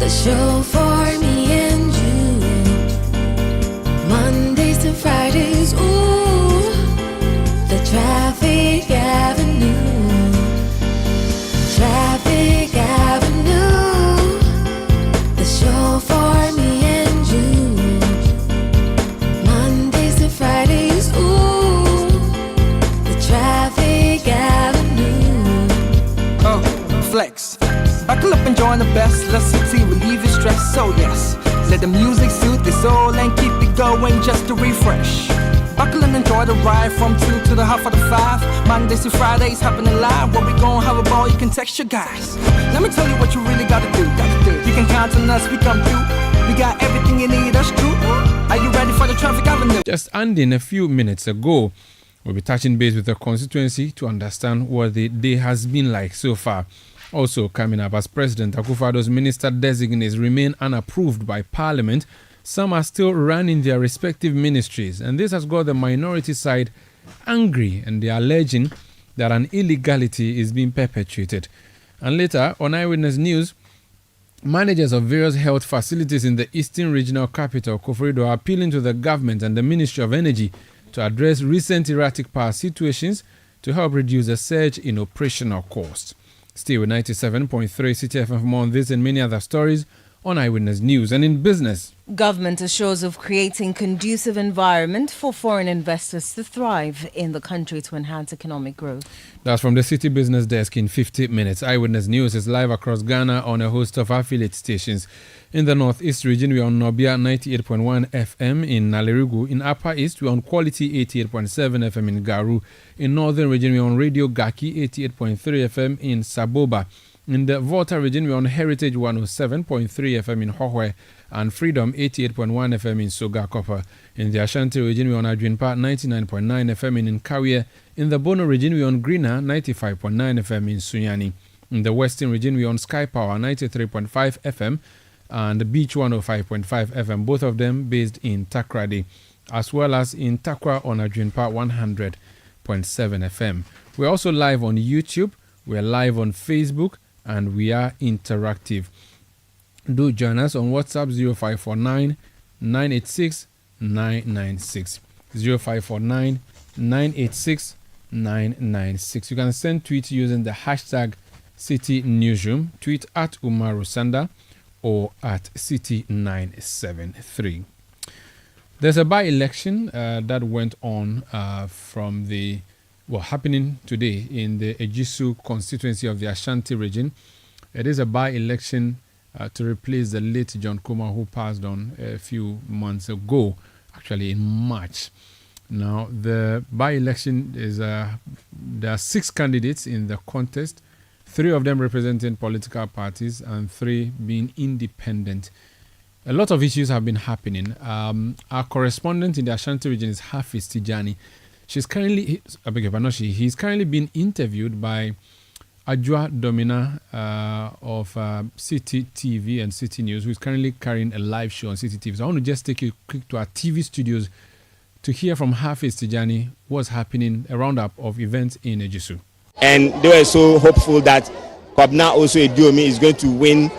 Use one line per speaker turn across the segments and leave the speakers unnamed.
The show for me and you. Mondays to Fridays, ooh, the Traffic Avenue. Traffic Avenue. The show for me and you. Mondays to Fridays, ooh, the Traffic Avenue.
Oh, flex. Buckle up and join the best. Let's City relieve your stress. So yes, let the music soothe the soul and keep it going just to refresh. Buckle and enjoy the ride from 2 to the half of the 5. Mondays to Fridays happening live. Where we gon' have a ball, you can text your guys. Let me tell you what you really gotta do. You can count on us, we come through. We got everything you need, that's true. Are you ready for the Traffic Avenue?
Just ending a few minutes ago, we'll be touching base with the constituency to understand what the day has been like so far. Also coming up, as President Akufo-Addo's minister designates remain unapproved by Parliament, some are still running their respective ministries, and this has got the minority side angry, and they are alleging that an illegality is being perpetuated. And later, on Eyewitness News, managers of various health facilities in the Eastern Regional Capital, Koforidua, are appealing to the government and the Ministry of Energy to address recent erratic power situations to help reduce the surge in operational costs. Stay with 97.3 Citi FM for more on this and many other stories on Eyewitness News. And in business,
government assures of creating conducive environment for foreign investors to thrive in the country to enhance economic growth.
That's from the City Business Desk in 50 minutes. Eyewitness News is live across Ghana on a host of affiliate stations. In the Northeast region, we're on Nobia 98.1 FM in Nalerugu. In Upper East, we're on Quality 88.7 FM in Garu. In Northern region, we're on Radio Gaki 88.3 FM in Saboba. In the Volta region, we're on Heritage 107.3 FM in Hohwe and Freedom 88.1 FM in Soga Copper. In the Ashanti region, we're on Adwinpa 99.9 FM in Nkawie. In the Bono region, we're on Greener 95.9 FM in Sunyani. In the Western region, we're on Sky Power 93.5 FM and Beach 105.5 FM, both of them based in Takrady, as well as in Takwa on Adwinpa 100.7 FM. We're also live on YouTube, we're live on Facebook, and we are interactive. Do join us on WhatsApp 0549 986 996. 0549 986 996. You can send tweets using the hashtag City Newsroom, tweet at Umaru Sanda or at City973. There's a by-election that went on from the happening today in the Aisu constituency of the Ashanti region. It is a by-election to replace the late John Kuma, who passed on a few months ago, actually in March. Now, the by-election is, there are 6 candidates in the contest, 3 of them representing political parties and 3 being independent. A lot of issues have been happening. Our correspondent in the Ashanti region is Hafiz Tijani. He's currently being interviewed by Ajwa Domina of Citi TV and Citi News, who is currently carrying a live show on Citi TV. So I want to just take you quick to our TV studios to hear from Hafiz Tijani what's happening, a roundup of events in Aisu.
And they were so hopeful that Kwabena also Ediomi is going to win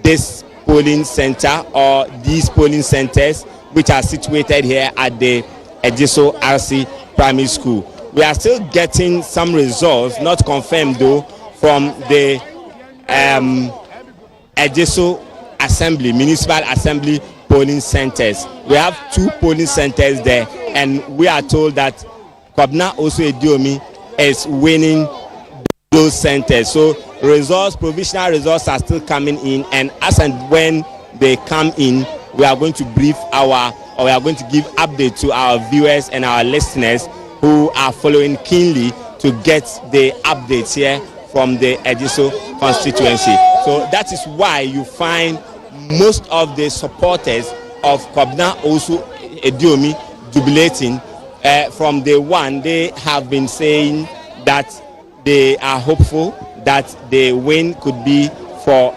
this polling center or these polling centers, which are situated here at the Aisu RC Primary School. We are still getting some results, not confirmed though, from the Aisu Assembly, Municipal Assembly polling centers. We have 2 polling centers there, and we are told that Kwabena also Ediomi is winning those centers. So results, provisional results are still coming in, and as and when they come in, we are going to brief we are going to give update to our viewers and our listeners who are following keenly to get the updates here from the Aisu constituency. So that is why you find most of the supporters of Kwabena also Ediomi jubilating. From day one, they have been saying that they are hopeful that the win could be for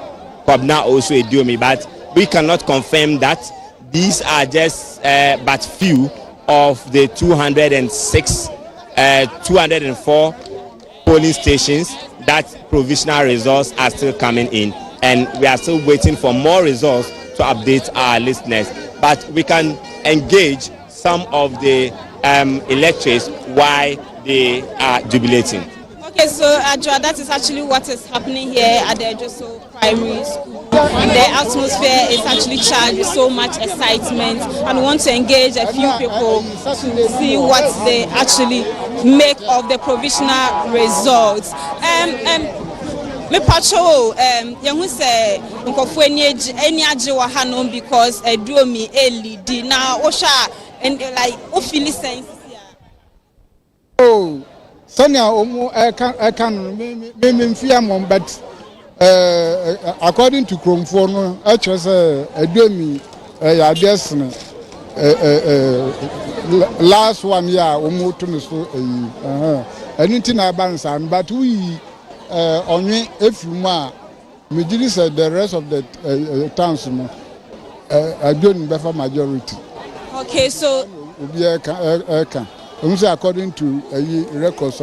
Kwabena also Ediomi, but we cannot confirm that. These are just but few of the 204 polling stations that provisional results are still coming in. and we are still waiting for more results to update our listeners. But we can engage some of the electorates why they are jubilating.
Okay, so Adra, that is actually what is happening here at the Ejoso Primary School. The atmosphere is actually charged with so much excitement, and we want to engage a few people to see what they actually make of the provisional results. Me patrol yahu say nkofo eni age wa hanom because eduomi elidi na osha and like o feel sense.
Oh, Sonia omo I can me fear mom, but according to Chromefo no actually say eduomi ya just last 1 year omo to no so anything balance and but we only if you majority said the rest of the towns I don't better majority.
Okay, so
according to records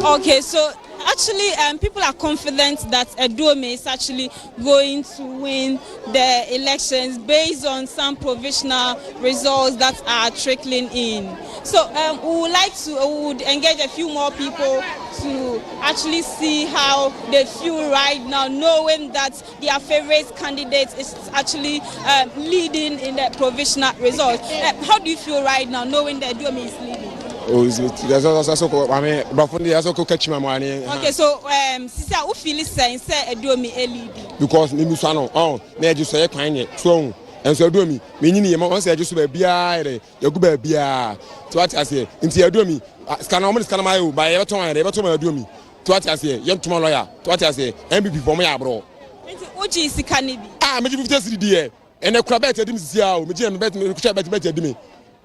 okay, so actually people are confident that Eduome is actually going to win the elections based on some provisional results that are trickling in. So we would engage a few more people to actually see how they feel right now, knowing that their favorite candidate is actually leading in the provisional results. How do you feel right now, knowing that Eduome is leading?
Okay,
so sister, who feel saying say Eduome leading?
Because me musano na just say kwanye so and so Eduome me nyini yema on say just be bia ya gu ba bia to what I say nti Eduome scan my by e beton Eduome to what I say yem tuma lawyer to what I say MPP for me abro
nti oji sika ni bi
me 50 cedi die and e kura bet edim sia o me je me bet me kucha bet edim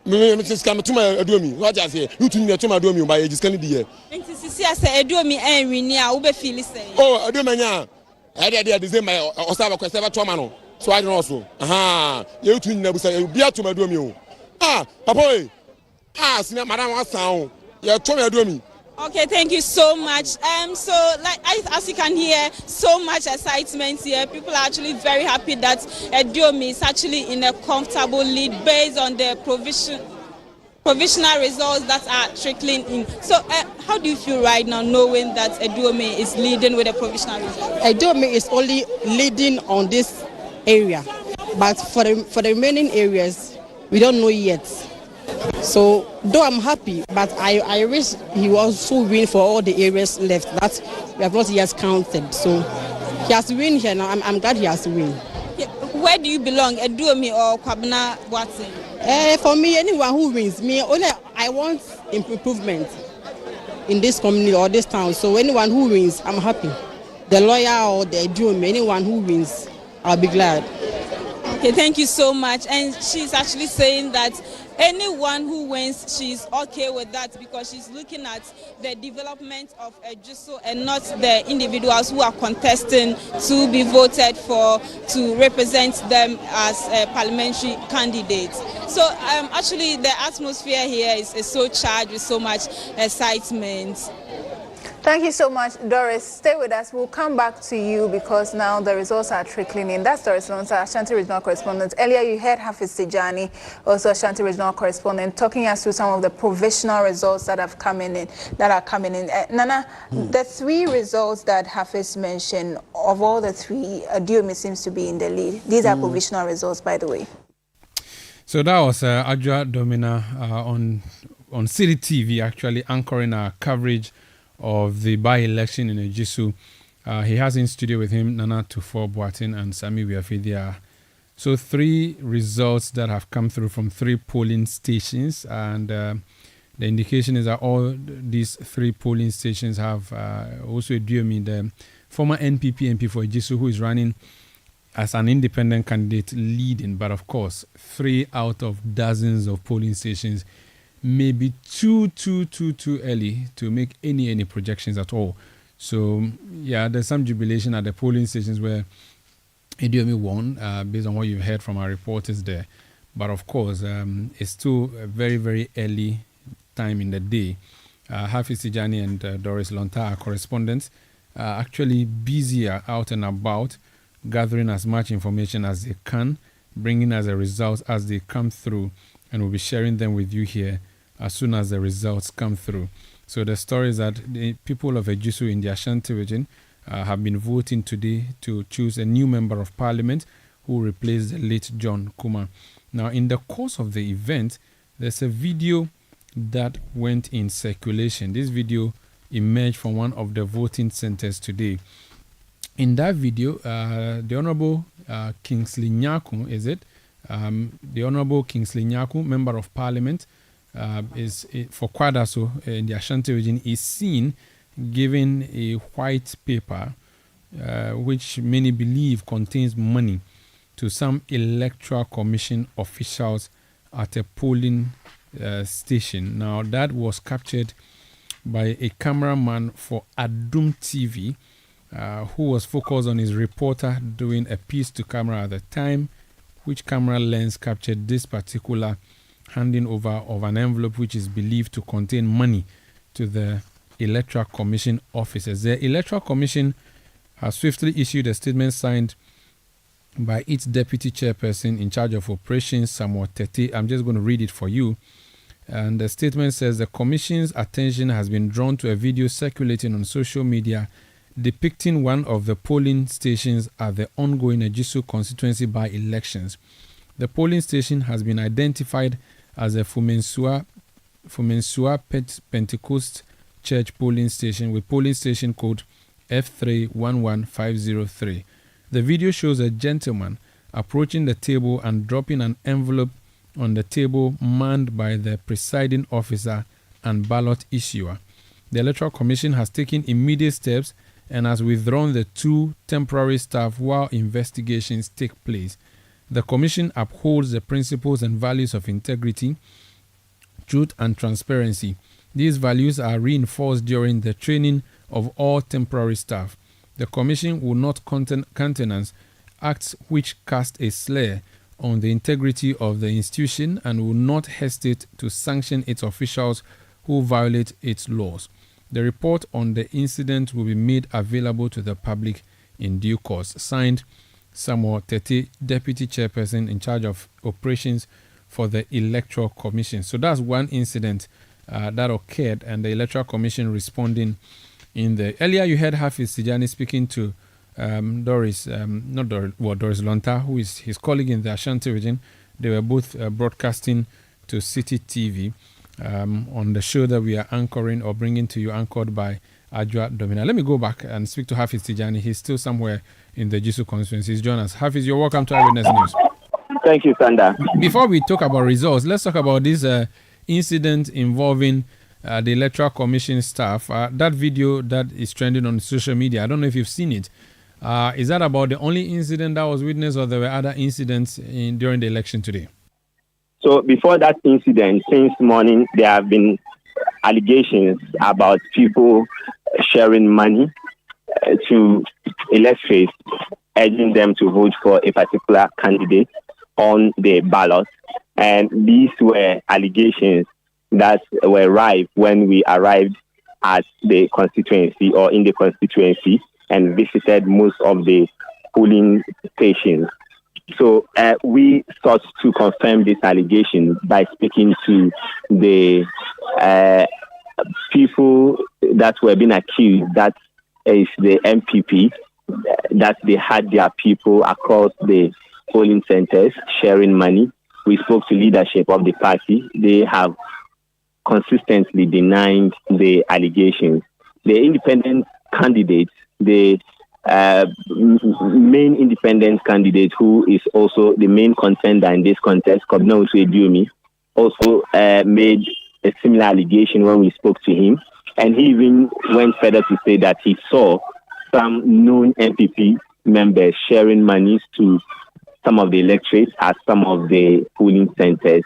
me scan tuma Eduome what I say you tun tuma Eduome by just can die
nti sisi say Eduome enwini a wo be feel say
oh Eduome nya I did the same my osaba kwese tuma no so I don't also you tun na busa bia tuma Eduome papa senior madam was sound you tuma Eduome.
Okay, thank you so much. So like as you can hear, so much excitement here. People are actually very happy that Eduome is actually in a comfortable lead based on the provisional results that are trickling in. So how do you feel right now, knowing that Eduome is leading with the provisional results?
Eduome is only leading on this area, but for the remaining areas, we don't know yet. So though I'm happy, but I wish he will also win for all the areas left that we have not yet counted. So he has to win here now. I'm glad he has to win.
Yeah, where do you belong, Eduome or Kwabena Watson?
For me, anyone who wins, I want improvement in this community or this town. So anyone who wins, I'm happy. The lawyer or the Eduome, anyone who wins, I'll be glad.
Okay, thank you so much. And she's actually saying that anyone who wins, she's okay with that because she's looking at the development of Ejuso and not the individuals who are contesting to be voted for to represent them as parliamentary candidates. So actually the atmosphere here is so charged with so much excitement.
Thank you so much, Doris. Stay with us. We'll come back to you because now the results are trickling in. That's Doris Lonsa, Ashanti Regional Correspondent. Earlier you heard Hafiz Tijani, also Ashanti Regional Correspondent, talking us through some of the provisional results that are coming in. Nana, the three results that Hafiz mentioned, of all the three, Eduome seems to be in the lead. These are provisional results, by the way. So
that was Adra Domina on Citi TV, actually anchoring our coverage of the by-election in Ejisu. He has in studio with him Nana Tufo Boatin and Sami Wiafidia. So three results that have come through from three polling stations, and the indication is that all these three polling stations have also Eduome, the former NPP MP for Ejisu, who is running as an independent candidate, leading. But of course, 3 out of dozens of polling stations may be too early to make any projections at all. So yeah, there's some jubilation at the polling stations where Eduome won, based on what you've heard from our reporters there. But of course, it's still a very early time in the day. Hafiz Tijani and Doris Lonta are correspondents, are actually busier out and about, gathering as much information as they can, bringing us the results as they come through, and we'll be sharing them with you here as soon as the results come through. So the story is that the people of Aisu in the Ashanti region have been voting today to choose a new member of parliament who replaced the late John Kuma. Now, in the course of the event, there's a video that went in circulation. This video emerged from one of the voting centers today. In that video, the Honorable Kingsley Nyaku, the Honorable Kingsley Nyaku, Member of Parliament, is for Kwadaso in the Ashanti region, is seen giving a white paper, which many believe contains money, to some electoral commission officials at a polling station. Now, that was captured by a cameraman for Adum TV, who was focused on his reporter doing a piece to camera at the time, which camera lens captured this particular handing over of an envelope which is believed to contain money to the Electoral Commission officers. The Electoral Commission has swiftly issued a statement signed by its deputy chairperson in charge of operations, Samuel Tete. I'm just going to read it for you. And the statement says the Commission's attention has been drawn to a video circulating on social media depicting one of the polling stations at the ongoing Aisu constituency by-elections. The polling station has been identified as a Fumensua Pentecost Church polling station with polling station code F311503. The video shows a gentleman approaching the table and dropping an envelope on the table manned by the presiding officer and ballot issuer. The Electoral Commission has taken immediate steps and has withdrawn the 2 temporary staff while investigations take place. The Commission upholds the principles and values of integrity, truth, and transparency. These values are reinforced during the training of all temporary staff. The Commission will not countenance acts which cast a slur on the integrity of the institution and will not hesitate to sanction its officials who violate its laws. The report on the incident will be made available to the public in due course. Signed, Samuel Tete, Deputy Chairperson in charge of operations for the Electoral Commission. So that's one incident that occurred, and the Electoral Commission responding in the... Earlier you heard Hafiz Tijani speaking to Doris Lonta, who is his colleague in the Ashanti region. They were both broadcasting to Citi TV on the show that we are anchoring or bringing to you, anchored by Ajwa Domina. Let me go back and speak to Hafiz Tijani. He's still somewhere in the Jisu constituency. He's joined us. Hafiz, you're welcome to Eyewitness News.
Thank you, Sanda.
Before we talk about results, let's talk about this incident involving the Electoral Commission staff. That video that is trending on social media, I don't know if you've seen it. Is that about the only incident that was witnessed, or there were other incidents during the election today?
So before that incident, since morning, there have been allegations about people sharing money to electors, urging them to vote for a particular candidate on the ballot. And these were allegations that were rife when we arrived at the constituency or in the constituency and visited most of the polling stations. So we sought to confirm this allegation by speaking to the people that were being accused, that is the MPP, that they had their people across the polling centers sharing money. We spoke to leadership of the party. They have consistently denied the allegations. The independent candidates, the main independent candidate, who is also the main contender in this contest, Kobna Usuediomi, also made a similar allegation when we spoke to him. And he even went further to say that he saw some known MPP members sharing monies to some of the electorates at some of the polling centers.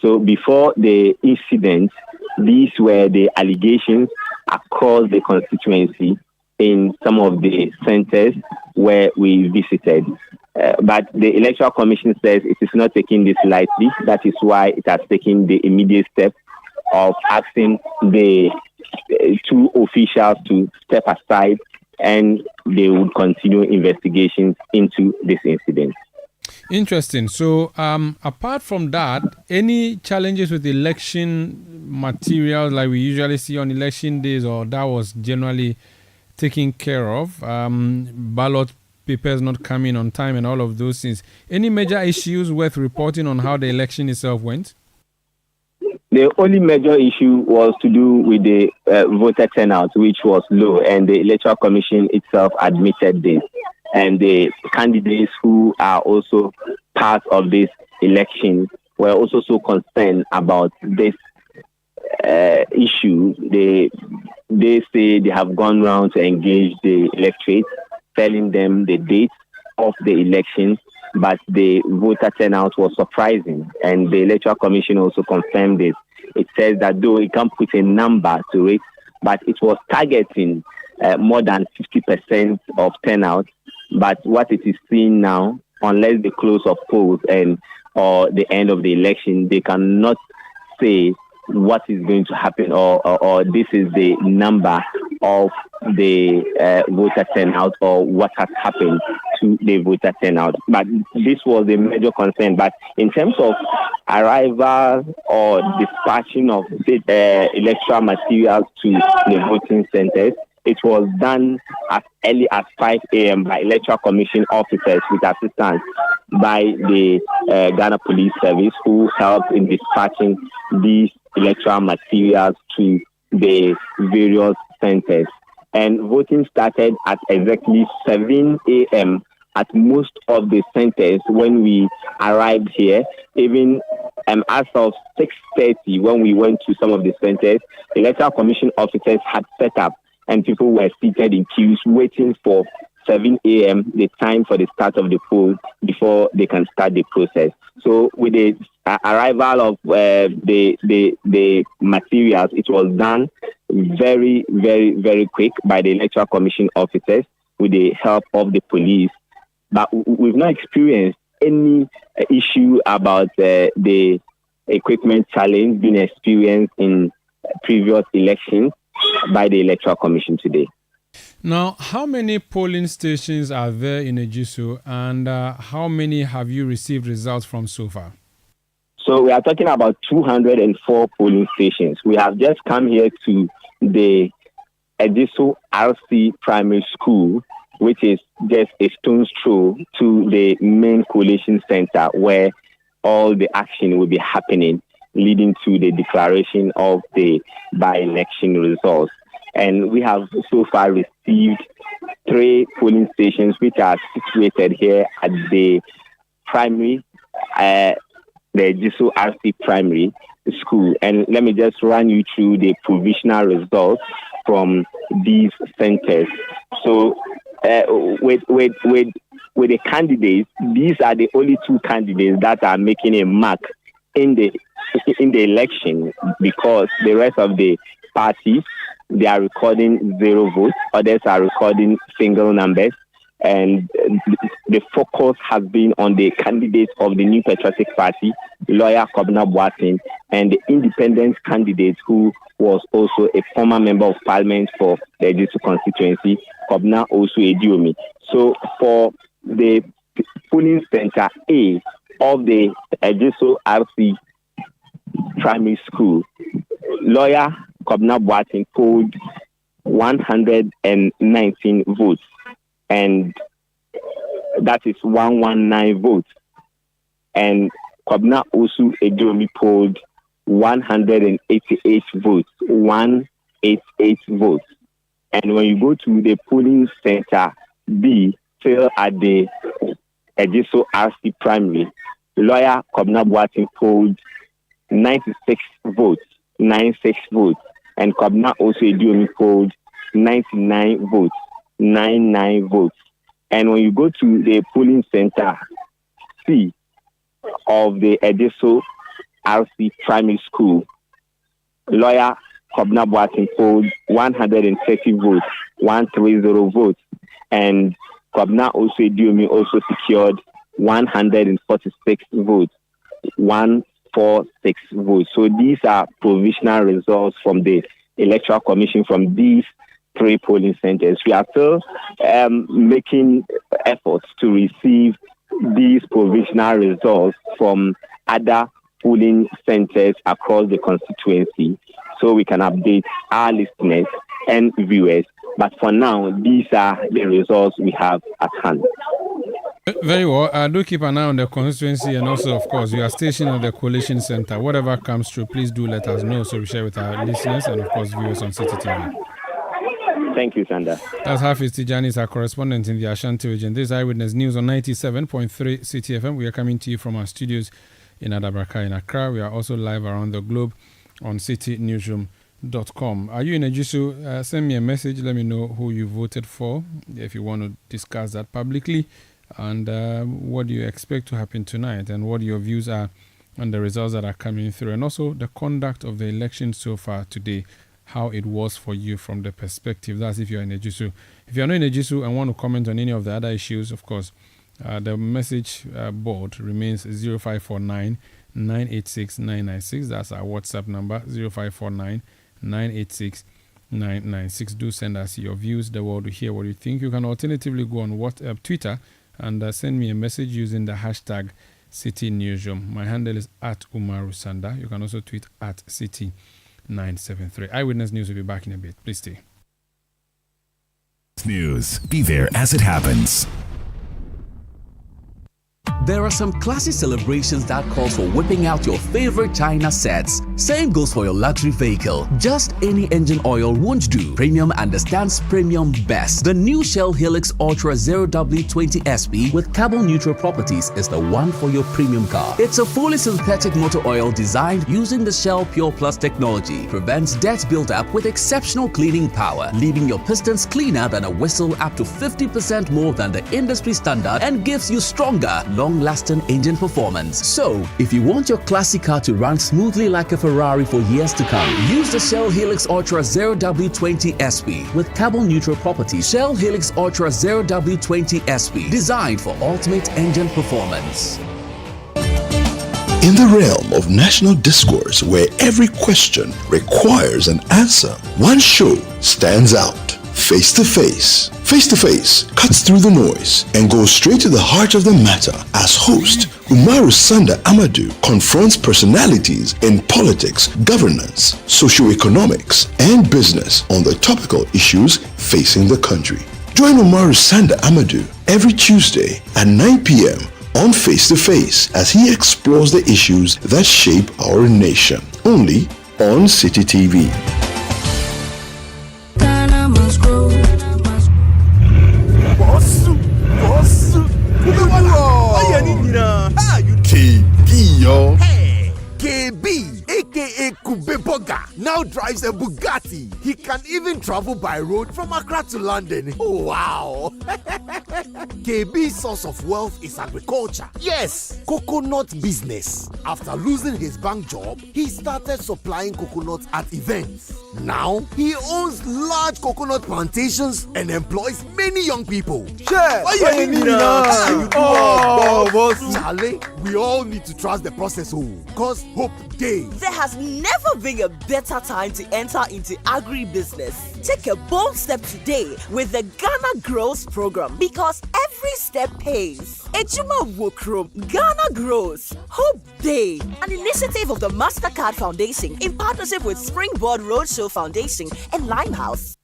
So before the incident, these were the allegations across the constituency in some of the centers where we visited. But the Electoral Commission says it is not taking this lightly. That is why it has taken the immediate step of asking the two officials to step aside, and they would continue investigations into this incident.
Interesting. So, apart from that, any challenges with election materials like we usually see on election days, or that was generally taken care of? Ballot papers not coming on time and all of those things. Any major issues worth reporting on how the election itself went?
The only major issue was to do with the voter turnout, which was low, and the Electoral Commission itself admitted this. And the candidates who are also part of this election were also so concerned about this issue. They say they have gone around to engage the electorate, telling them the date of the election, but the voter turnout was surprising, and the Electoral Commission also confirmed this. It says that though it can't put a number to it, but it was targeting more than 50% of turnout. But what it is seeing now, unless the close of polls or the end of the election, they cannot say what is going to happen or this is the number of the voter turnout or what has happened to the voter turnout. But this was a major concern. But in terms of arrival or dispatching of the electoral materials to the voting centers, it was done as early as 5 a.m. by Electoral Commission officers with assistance by the Ghana Police Service, who helped in dispatching these electoral materials to the various centers. And voting started at exactly 7 a.m. at most of the centers when we arrived here. Even as of 6:30, when we went to some of the centers, Electoral Commission officers had set up and people were seated in queues waiting for 7 a.m., the time for the start of the poll, before they can start the process. So with the arrival of the materials, it was done very, very, very quick by the Electoral Commission officers with the help of the police. But we've not experienced any issue about the equipment challenge being experienced in previous elections by the Electoral Commission today.
Now, how many polling stations are there in Aisu, and how many have you received results from so far?
So we are talking about 204 polling stations. We have just come here to the Aisu RC Primary School, which is just a stone's throw to the main collation center where all the action will be happening, leading to the declaration of the by-election results. And we have so far received 3 polling stations which are situated here at the primary, the Aisu RC Primary School. And let me just run you through the provisional results from these centers. So with the candidates, these are the only 2 candidates that are making a mark in the election, because the rest of the parties, they are recording 0 votes, others are recording single numbers, and the focus has been on the candidates of the New Patriotic Party, lawyer Kobna Boateng, and the independent candidate who was also a former member of parliament for the Aisu constituency, Kobna Aisu Ediomi. So for the polling center A of the Aisu RC Primary School, lawyer Kobna Boateng polled 119 votes, and that is 119 votes. And Kobna Aisu Ediomi polled 188 votes, 188 votes. And when you go to the polling center B, still at the Aisu RC Primary, lawyer Kobna Boateng polled 96 votes, 96 votes. And Kobna Aisu Ediomi polled 99 votes, 99 votes. And when you go to the polling center C of the Aisu RC Primary School, lawyer Kobna Boateng polled 130 votes, 130 votes. And Kobna Aisu Ediomi also secured 146 votes, 146 votes. So these are provisional results from the Electoral Commission from these 3 polling centers. We are still making efforts to receive these provisional results from other polling centers across the constituency so we can update our listeners and viewers. But for now, these are the results we have at hand.
Very well. Do keep an eye on the constituency, and also, of course, you are stationed at the coalition center. Whatever comes through, please do let us know so we share with our listeners and, of course, viewers on Citi TV.
Thank you, Sanda.
That's Hafiz Tijani, our correspondent in the Ashanti region. This is Eyewitness News on 97.3 Citi FM. We are coming to you from our studios in Adabraka in Accra. We are also live around the globe on citinewsroom.com. Are you in Ejisu? Send me a message. Let me know who you voted for if you want to discuss that publicly. And what do you expect to happen tonight, and what your views are on the results that are coming through, and also the conduct of the election so far today, how it was for you from the perspective. That's if you're in Ejisu. If you're not in Ejisu and want to comment on any of the other issues, of course, the message board remains 0549 986 996. That's our WhatsApp number, 0549 986 996. Do send us your views. The world will hear what you think. You can alternatively go on WhatsApp, Twitter, and send me a message using the hashtag Citi Newsroom. My handle is at Umaru Sanda. You can also tweet at Citi973. Eyewitness News will be back in a bit. Please stay.
News. Be there as it happens.
There are some classy celebrations that calls for whipping out your favorite China sets. Same goes for your luxury vehicle. Just any engine oil won't do. Premium understands premium best. The new Shell Helix Ultra 0W20 SP with carbon neutral properties is the one for your premium car. It's a fully synthetic motor oil designed using the Shell Pure Plus technology. Prevents dirt buildup with exceptional cleaning power, leaving your pistons cleaner than a whistle, up to 50% more than the industry standard, and gives you stronger, long-lasting engine performance. So, if you want your classic car to run smoothly like a Ferrari for years to come, use the Shell Helix Ultra 0W20 SP with carbon neutral properties. Shell Helix Ultra 0W20 SP, designed for ultimate engine performance.
In the realm of national discourse, where every question requires an answer, one show stands out. Face to Face. Face to Face cuts through the noise and goes straight to the heart of the matter as host Umaru Sanda Amadou confronts personalities in politics, governance, socio-economics, and business on the topical issues facing the country. Join Umaru Sanda Amadou every Tuesday at 9 p.m. on Face to Face as he explores the issues that shape our nation. Only on Citi TV.
KB, yo. Hey, KB, aka Kubeboga, now drives a Bugatti. He can even travel by road from Accra to London. Oh, wow. KB's source of wealth is agriculture. Yes, coconut business. After losing his bank job, he started supplying coconuts at events. Now, he owns large coconut plantations and employs many young people. Charlie, we all need to trust the process, because hope days.
There has never been a better time to enter into agribusiness. Take a bold step today with the Ghana Grows program, because every step pays. Ejuma Wokrom, Ghana Grows, Hope Day, an initiative of the MasterCard Foundation in partnership with Springboard Roadshow Foundation and Limehouse.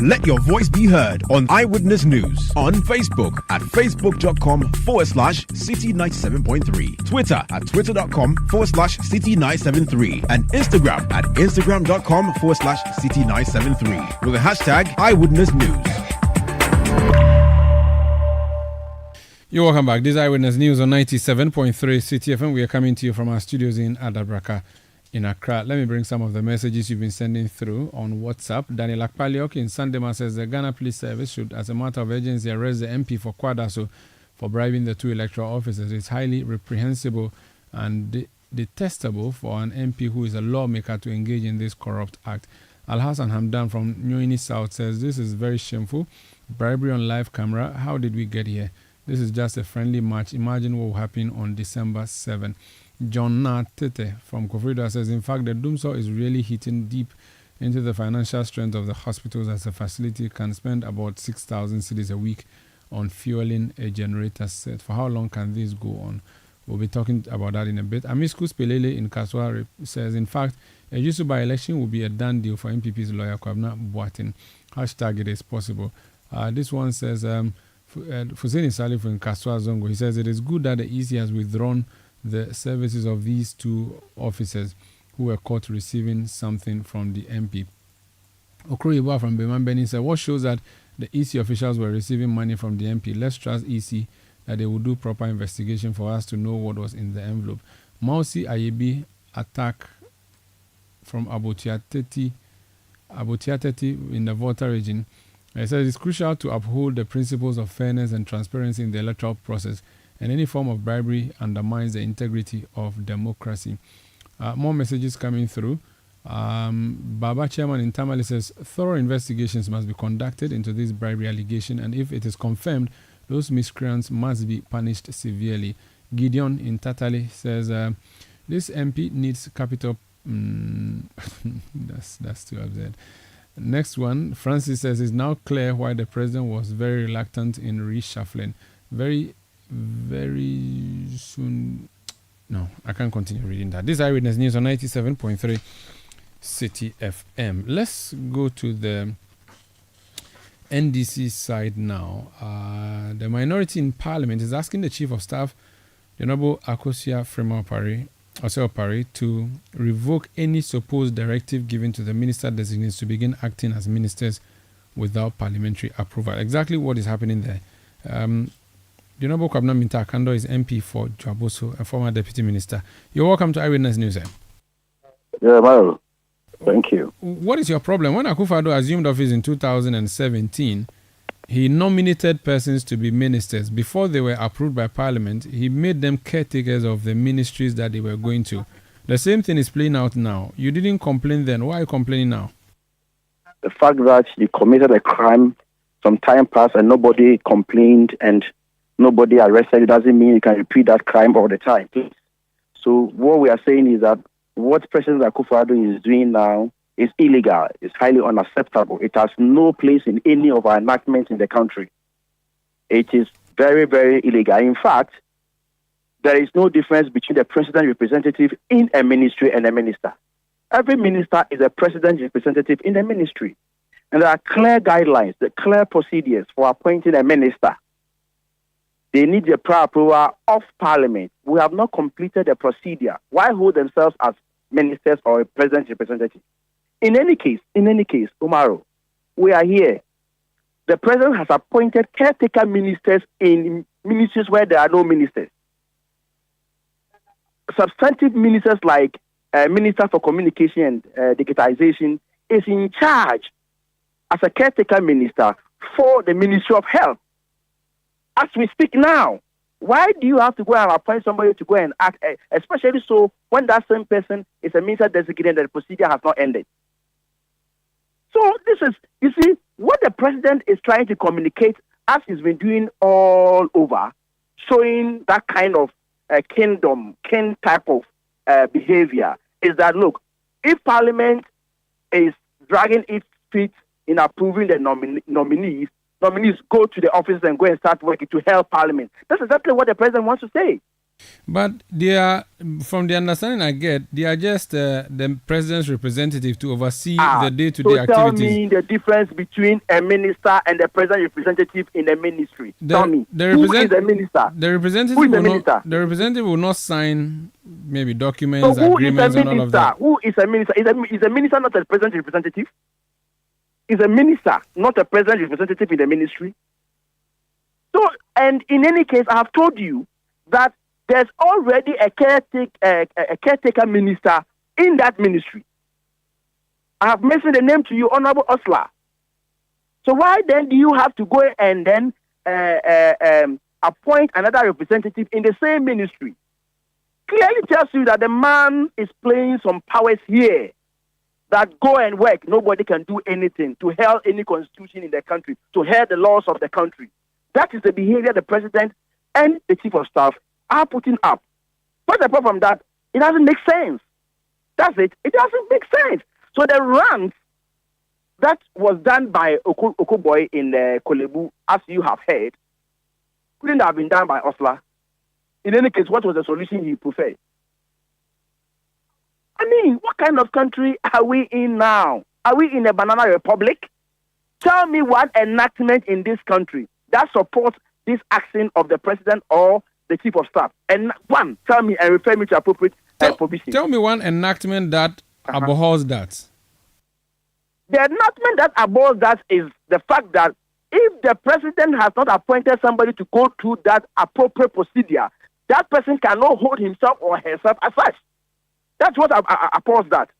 Let your voice be heard on Eyewitness News on Facebook at facebook.com/Citi97.3, Twitter at twitter.com/Citi973, and Instagram at instagram.com/Citi973 with the hashtag Eyewitness News.
You're welcome back. This is Eyewitness News on 97.3 Citi FM. We are coming to you from our studios in Adabraka in Accra. Let me bring some of the messages you've been sending through on WhatsApp. Daniel Akpaliok in Sandema says the Ghana Police Service should, as a matter of urgency, arrest the MP for Kwadaso for bribing the 2 electoral officers. It's highly reprehensible and detestable for an MP who is a lawmaker to engage in this corrupt act. Al Hassan Hamdan from Nyoini South says this is very shameful. Bribery on live camera. How did we get here? This is just a friendly match. Imagine what will happen on December 7. John Natete from Kofrido says, in fact, the Doomsaw is really hitting deep into the financial strength of the hospitals, as the facility can spend about 6,000 cedis a week on fueling a generator set. For how long can this go on? We'll be talking about that in a bit. Amisku Spelele in Kaswa says, in fact, a Aisu by-election will be a done deal for MPP's lawyer Kwabna Boatin. Hashtag it is possible. This one says, Fuseni Salif in Kaswa Zongo, he says, it is good that the EC has withdrawn the services of these two officers who were caught receiving something from the MP. Okroyiba from Beman Benin said, what shows that the EC officials were receiving money from the MP? Let's trust EC that they will do proper investigation for us to know what was in the envelope. Mausi Ayebi attack from Abotiateti in the Volta region. It says it's crucial to uphold the principles of fairness and transparency in the electoral process, and any form of bribery undermines the integrity of democracy. More messages coming through. Baba Chairman in Tamale says thorough investigations must be conducted into this bribery allegation, and if it is confirmed, those miscreants must be punished severely. Gideon in Tatale says this MP needs capital. That's too absurd. Next one, Francis says it's now clear why the president was very reluctant in reshuffling. Very soon. No, I can't continue reading that. This is Eyewitness News on 97.3 Citi FM. Let's go to the NDC side now. The minority in Parliament is asking the Chief of Staff, the Honorable Akosia Fremopari, to revoke any supposed directive given to the minister designates to begin acting as ministers without parliamentary approval. Exactly what is happening there. The Honorable Kwabna Minta Akando is MP for Dwaboso, a former deputy minister. You're welcome to Eyewitness News.
Yeah, well, thank you.
What is your problem? When Akufo-Addo assumed office in 2017, he nominated persons to be ministers. Before they were approved by Parliament, he made them caretakers of the ministries that they were going to. The same thing is playing out now. You didn't complain then. Why are you complaining now?
The fact that you committed a crime some time passed and nobody complained and nobody arrested, it doesn't mean you can repeat that crime all the time. So what we are saying is that what President Akufo-Addo is doing now is illegal. It's highly unacceptable. It has no place in any of our enactments in the country. It is very, very illegal. In fact, there is no difference between the president representative in a ministry and a minister. Every minister is a president representative in a ministry. And there are clear guidelines, the clear procedures for appointing a minister. They need the prior approval of Parliament. We have not completed the procedure. Why hold themselves as ministers or a president representative? In any case, Umaro, we are here. The president has appointed caretaker ministers in ministries where there are no ministers. Substantive ministers like Minister for Communication and Digitization is in charge as a caretaker minister for the Ministry of Health. As we speak now, why do you have to go and appoint somebody to go and act, especially so when that same person is a minister designated and the procedure has not ended? So this is, you see, what the president is trying to communicate, as he's been doing all over, showing that kind of king type of behavior, is that, look, if Parliament is dragging its feet in approving the nominees go to the office and go and start working to help Parliament. That's exactly what the president wants to say.
But they are, from the understanding I get, they are just the president's representative to oversee the day-to-day activities.
Tell me the difference between a minister and the president representative in a ministry. Tell me, who is a minister?
The representative will not sign maybe documents,
so
agreements, and all of that.
Who is a minister? Is a minister not a president representative? Is a minister not a president representative in the ministry? So, and in any case, I have told you that there's already a caretaker minister in that ministry. I have mentioned the name to you, Honorable Osler. So why then do you have to go and then appoint another representative in the same ministry? Clearly tells you that the man is playing some powers here that go and work. Nobody can do anything to help any constitution in the country, to help the laws of the country. That is the behavior the president and the chief of staff are putting up. But apart from that, It doesn't make sense. That's it. It doesn't make sense. So the rant that was done by Okoboy in Kolebu, as you have heard, couldn't have been done by Osla. In any case, what was the solution he preferred? I mean, what kind of country are we in now? Are we in a banana republic? Tell me one enactment in this country that supports this action of the president or the chief of staff. And one, tell me and refer me to appropriate provision.
Tell me one enactment that abhors that.
The enactment that abhors that is the fact that if the president has not appointed somebody to go through that appropriate procedure, that person cannot hold himself or herself as such. That's what abhors that.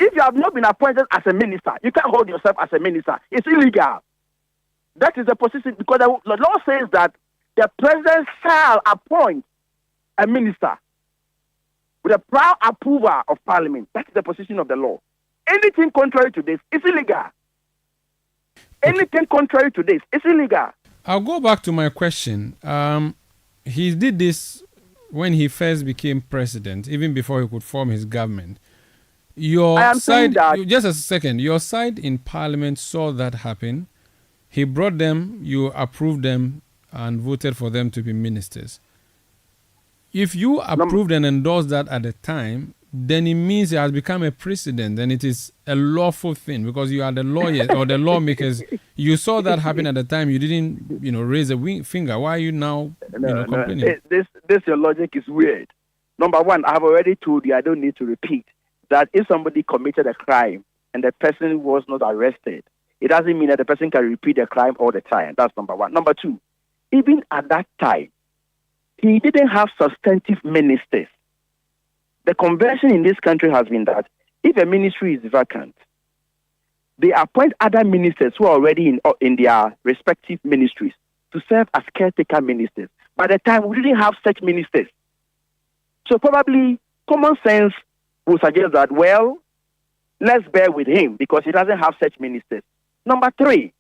If you have not been appointed as a minister, you can't hold yourself as a minister. It's illegal. That is the position, because the law says that the president shall appoint a minister with a prior approval of parliament. That is the position of the law. Anything contrary to this is illegal. Anything contrary to this is illegal.
I'll go back to my question. He did this when he first became president, even before he could form his government. Your side, just a second, your side in parliament saw that happen. He brought them, you approved them, and voted for them to be ministers. If you approved and endorsed that at the time, then it means it has become a precedent, and it is a lawful thing, because you are the lawyers or the lawmakers. You saw that happen at the time. You didn't, raise a finger. Why are you now, complaining?
This your logic is weird. Number one, I have already told you, I don't need to repeat, that if somebody committed a crime and the person was not arrested, it doesn't mean that the person can repeat the crime all the time. That's number one. Number two, even at that time, he didn't have substantive ministers. The convention in this country has been that if a ministry is vacant, they appoint other ministers who are already in their respective ministries to serve as caretaker ministers. By the time, we didn't have such ministers. So probably common sense will suggest that, well, let's bear with him because he doesn't have such ministers. Number three,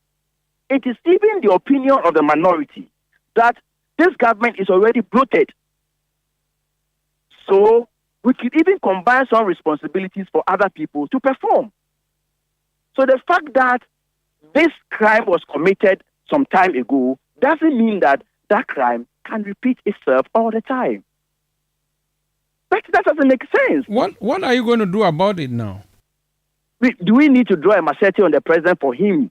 it is even the opinion of the minority that this government is already bloated. So we could even combine some responsibilities for other people to perform. So the fact that this crime was committed some time ago doesn't mean that that crime can repeat itself all the time. That doesn't make sense.
What are you going to do about it now?
Do we need to draw a machete on the president for him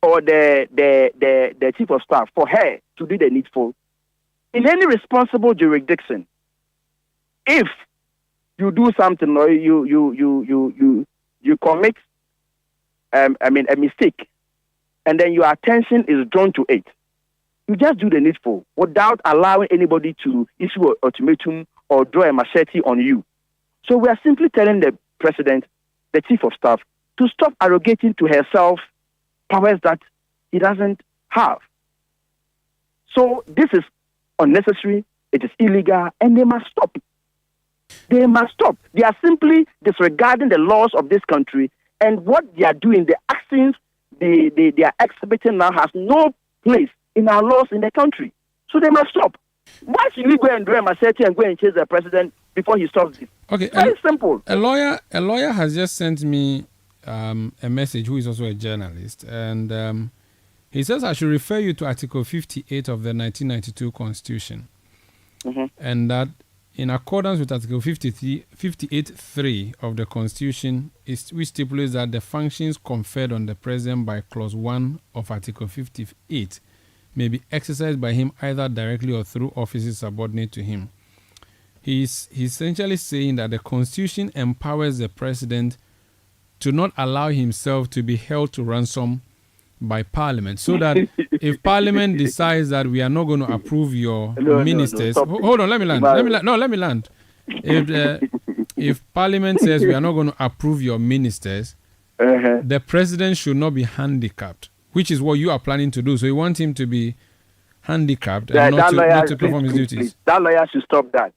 or the chief of staff for her to do the needful? In any responsible jurisdiction, if you do something or you commit a mistake, and then your attention is drawn to it, you just do the needful without allowing anybody to issue an ultimatum or draw a machete on you. So we are simply telling the president, the chief of staff, to stop arrogating to herself powers that he doesn't have. So this is unnecessary, it is illegal, and they must stop. They must stop. They are simply disregarding the laws of this country, and what they are doing, the actions they are exhibiting now has no place in our laws in the country. So they must stop. Why should we go and do a machete and go and chase the president before he stops this?
Okay,
very simple.
A lawyer has just sent me a message, who is also a journalist, and he says I should refer you to Article 58 of the 1992 Constitution, and that in accordance with Article 58.3 of the Constitution, which stipulates that the functions conferred on the President by Clause 1 of Article 58 may be exercised by him either directly or through offices subordinate to him. He's essentially saying that the Constitution empowers the President to not allow himself to be held to ransom by Parliament, so that if Parliament decides that we are not going to approve your ministers, hold on, let me land. If Parliament says we are not going to approve your ministers, the President should not be handicapped, which is what you are planning to do. So you want him to be handicapped and not to perform his duties.
Please. That lawyer should stop that.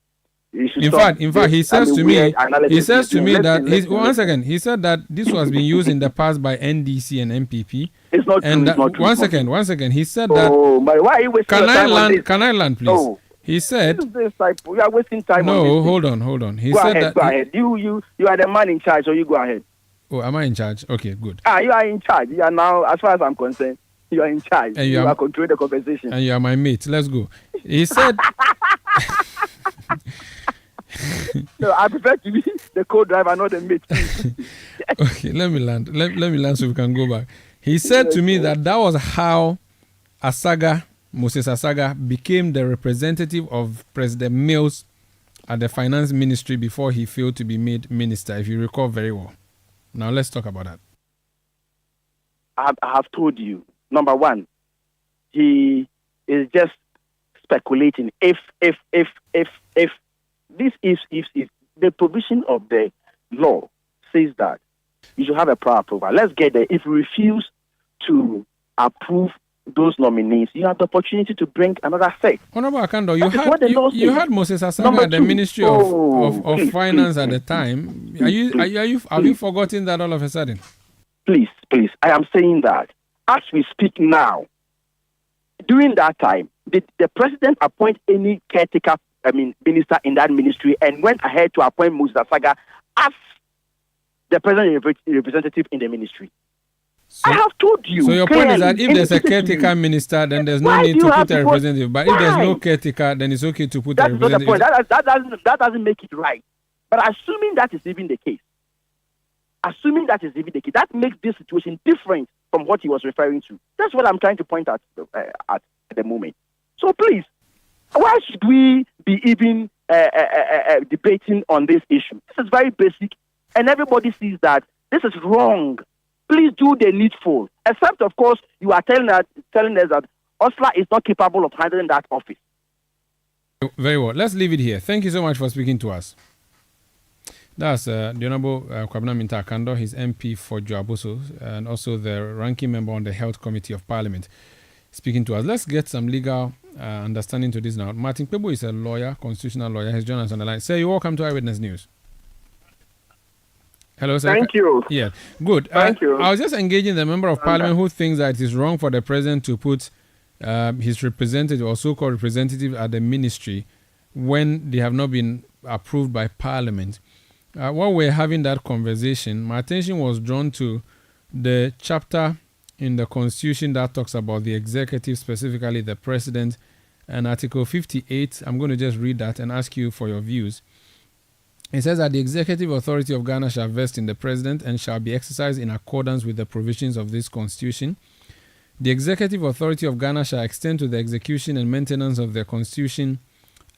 In fact, he says to me that once again, he said that this was being used in the past by NDC and MPP.
It's not true.
Once again, he said that.
But why are you wasting
Can I land, please? He said,
this type, you are wasting time.
No,
on this
hold on. He
go
said
ahead,
that.
Go ahead. You are the man in charge, so you go ahead.
Oh, am I in charge? Okay, good.
You are in charge. You are now, as far as I'm concerned, you are in charge.
And
you are controlling the conversation.
And you are my mate. Let's go. He said.
No, I prefer to be the co-driver, not the mate.
Okay, let me land. Let me land so we can go back. He said to me that was how Moses Asaga became the representative of President Mills at the finance ministry before he failed to be made minister, if you recall very well. Now let's talk about that.
I have told you, number one, he is just speculating if this is the provision of the law says that you should have a prior approval. Let's get there. If you refuse to approve those nominees, you have the opportunity to bring another set.
Honorable Akando, you had Moses Asaga at the Ministry of Finance at the time. Have you forgotten that all of a sudden?
Please, I am saying that as we speak now, during that time, did the president appoint any caretaker, minister in that ministry and went ahead to appoint Moses Asaga as the president representative in the ministry? So, I have told you.
So your point is that if there's a caretaker minister, then there's no need to put a representative. But if there's no caretaker, then it's okay to put a representative.
Not the point. That doesn't make it right. But assuming that is even the case, that makes this situation different from what he was referring to. That's what I'm trying to point out at the moment. So please, why should we be even debating on this issue? This is very basic, and everybody sees that this is wrong. Please do the needful. Except, of course, you are telling us that Osla is not capable of handling that office.
Very well. Let's leave it here. Thank you so much for speaking to us. That's the Honorable Kwabena Mintah Akando, his MP for Joaboso, and also the ranking member on the Health Committee of Parliament, speaking to us. Let's get some legal understanding to this now. Martin Kpebo is a lawyer, constitutional lawyer. He's joined us on the line. Sir, you're welcome to Eyewitness News. Hello, sir.
Thank you.
Yeah, good.
Thank you.
I was just engaging the member of Parliament who thinks that it is wrong for the president to put his representative or so-called representative at the ministry when they have not been approved by Parliament. While we're having that conversation, my attention was drawn to the chapter in the Constitution that talks about the executive, specifically the president, and Article 58. I'm going to just read that and ask you for your views. It says that the executive authority of Ghana shall vest in the president and shall be exercised in accordance with the provisions of this Constitution. The executive authority of Ghana shall extend to the execution and maintenance of the Constitution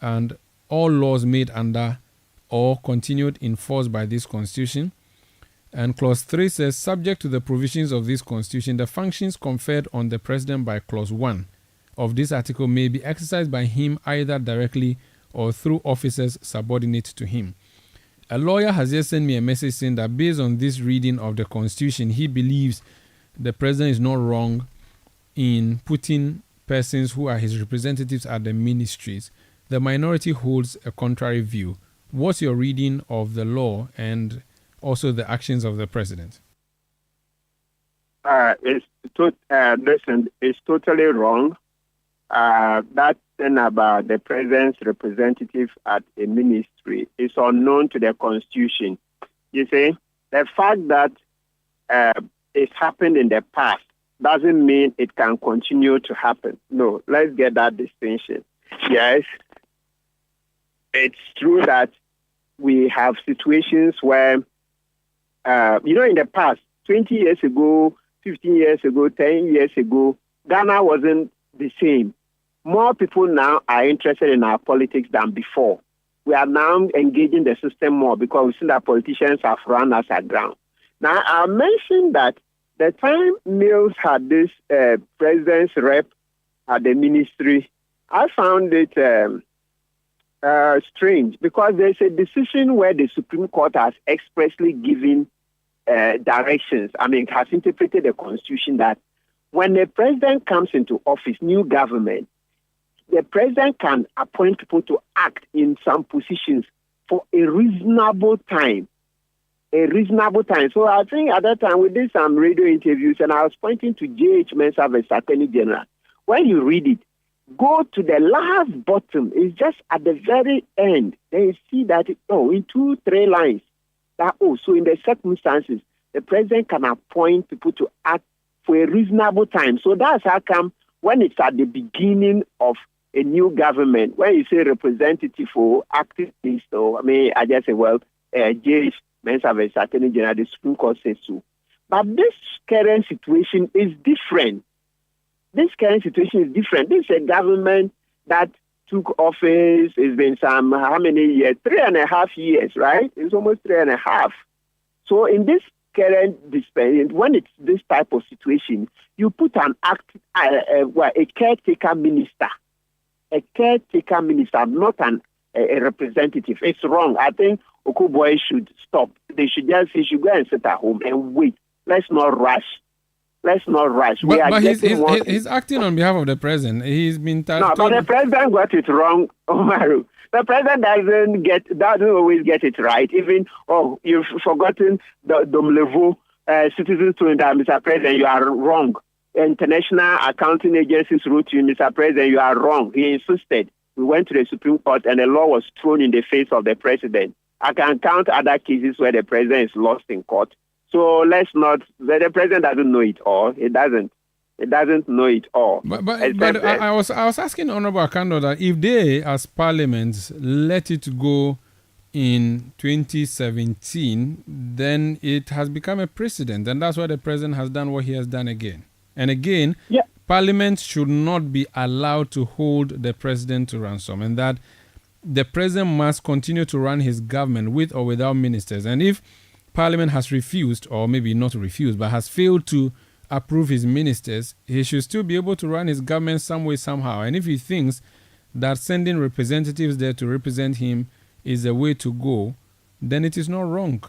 and all laws made under or continued in force by this Constitution. And Clause 3 says, subject to the provisions of this Constitution, the functions conferred on the President by Clause 1 of this article may be exercised by him either directly or through officers subordinate to him. A lawyer has just sent me a message saying that based on this reading of the Constitution, he believes the President is not wrong in putting persons who are his representatives at the ministries. The minority holds a contrary view. What's your reading of the law and also the actions of the president?
Listen, it's totally wrong. That thing about the president's representative at a ministry is unknown to the Constitution. You see, the fact that it happened in the past doesn't mean it can continue to happen. No, let's get that distinction. Yes, it's true that we have situations where, in the past, 20 years ago, 15 years ago, 10 years ago, Ghana wasn't the same. More people now are interested in our politics than before. We are now engaging the system more because we see that politicians have run us aground. Now, I mentioned that the time Mills had this president's rep at the ministry, I found it strange because there's a decision where the Supreme Court has expressly given directions, has interpreted the Constitution that when the president comes into office, new government, the president can appoint people to act in some positions for a reasonable time. So I think at that time we did some radio interviews and I was pointing to J.H. Mensah versus Attorney General. When you read it, go to the last bottom. It's just at the very end. Then you see that, in 2-3 lines, that, so in the circumstances, the president can appoint people to act for a reasonable time. So that's how come when it's at the beginning of a new government, when you say representative for active minister, I just say, J. Mensa Attorney General, the Supreme Court says so. But this current situation is different. This is a government that took office. It's been how many years? 3.5 years, right? It's almost 3.5. So in this current dispensation, when it's this type of situation, you put a caretaker minister. A caretaker minister, not a representative. It's wrong. I think Okuboy should stop. He should go and sit at home and wait. Let's not rush. But
he's acting on behalf of the president. He's been
but the president got it wrong, Omaru. The president doesn't always get it right. Even you've forgotten the Domlevo citizens to him that, Mr. President, you are wrong. International accounting agencies wrote to you, Mr. President, you are wrong. He insisted. We went to the Supreme Court and the law was thrown in the face of the president. I can count other cases where the president is lost in court. So let's not. The president doesn't know it all. It doesn't know it all.
But I was asking Honorable Akando that if they, as Parliament, let it go in 2017, then it has become a precedent, and that's why the president has done what he has done again and again.
Yeah.
Parliament should not be allowed to hold the president to ransom, and that the president must continue to run his government with or without ministers. And if Parliament has refused, or maybe not refused, but has failed to approve his ministers, he should still be able to run his government some way, somehow. And if he thinks that sending representatives there to represent him is the way to go, then it is not wrong,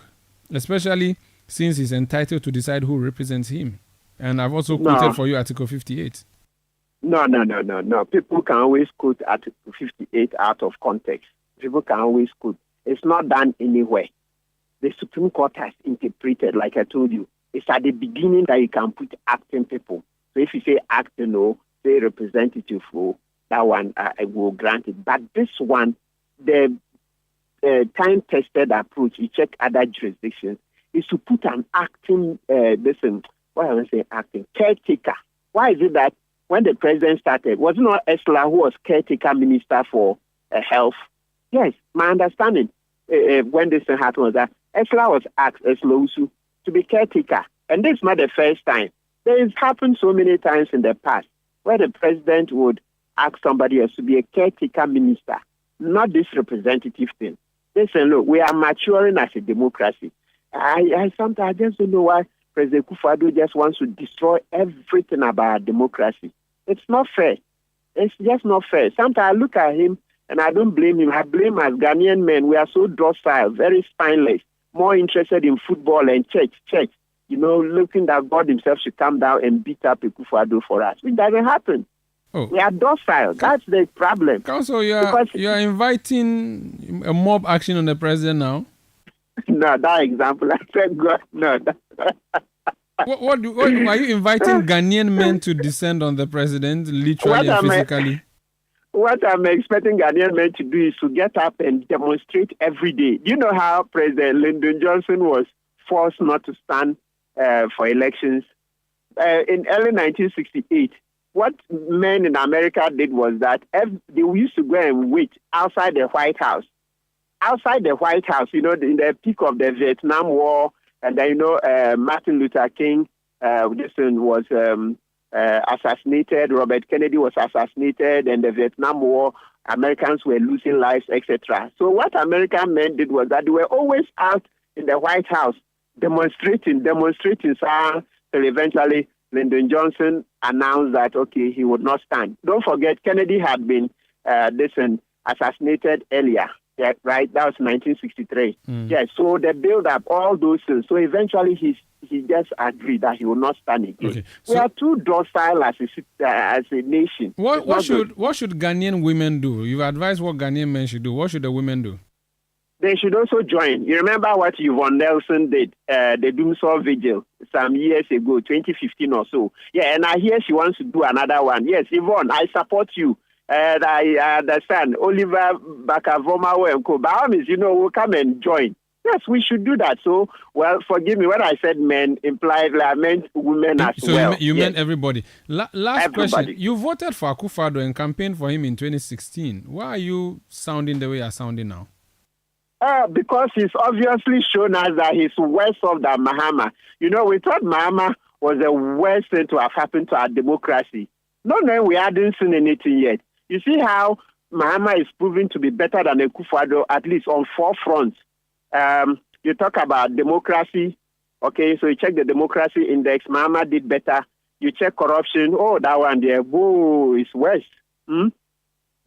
especially since he's entitled to decide who represents him. And I've also quoted for you Article 58.
No. People can always quote Article 58 out of context. People can always quote. It's not done anywhere. The Supreme Court has interpreted, like I told you, it's at the beginning that you can put acting people. So if you say acting, say representative, that one I will grant it. But this one, the time-tested approach, you check other jurisdictions, is to put an acting, acting, caretaker. Why is it that when the president started, was it not Esla who was caretaker minister for health? Yes, my understanding when this thing happened was that Esla was asked, Eslousu, to be caretaker. And this is not the first time. This has happened so many times in the past where the president would ask somebody else to be a caretaker minister, not this representative thing. Listen, look, we are maturing as a democracy. I sometimes just don't know why President Kufuor just wants to destroy everything about democracy. It's not fair. It's just not fair. Sometimes I look at him and I don't blame him. I blame us Ghanaian men. We are so docile, very spineless, more interested in football and church. Looking that God himself should come down and beat up a Kufuor for us. It doesn't happen. We are docile. That's the problem.
Counsel, you are inviting a mob action on the president now?
No, that example, I said God, no.
What are you inviting Ghanaian men to descend on the president, literally and physically?
What I'm expecting Ghanaian men to do is to get up and demonstrate every day. You know how President Lyndon Johnson was forced not to stand for elections in early 1968? What men in America did was that they used to go and wait outside the White House. Outside the White House, in the peak of the Vietnam War, and then, Martin Luther King, this one was assassinated, Robert Kennedy was assassinated, and the Vietnam War, Americans were losing lives, etc. So what American men did was that they were always out in the White House demonstrating, so eventually Lyndon Johnson announced that, okay, he would not stand. Don't forget, Kennedy had been assassinated earlier. Yeah, right. That was 1963. Yeah, so they build up all those things. So eventually he just agreed that he will not stand again. Okay. We are too docile as a nation.
What should Ghanaian women do? You advise what Ghanaian men should do. What should the women do?
They should also join. You remember what Yvonne Nelson did, the Doomsday Vigil, some years ago, 2015 or so. Yeah, and I hear she wants to do another one. Yes, Yvonne, I support you. And I understand Oliver Bakavoma and Co. By all means, we'll come and join. Yes, we should do that. So, well, forgive me, when I said men, implied I meant women as well.
So you meant everybody. Last
Everybody.
question. You voted for Akufo-Addo and campaigned for him in 2016. Why are you sounding the way you're sounding now?
Because he's obviously shown us that he's worse off than Mahama. We thought Mahama was the worst thing to have happened to our democracy. No, we hadn't seen anything yet. You see how Mahama is proving to be better than Akufo-Addo, at least on 4 fronts. You talk about democracy. Okay, so you check the democracy index. Mahama did better. You check corruption. Oh, that one there. Whoa, it's worse.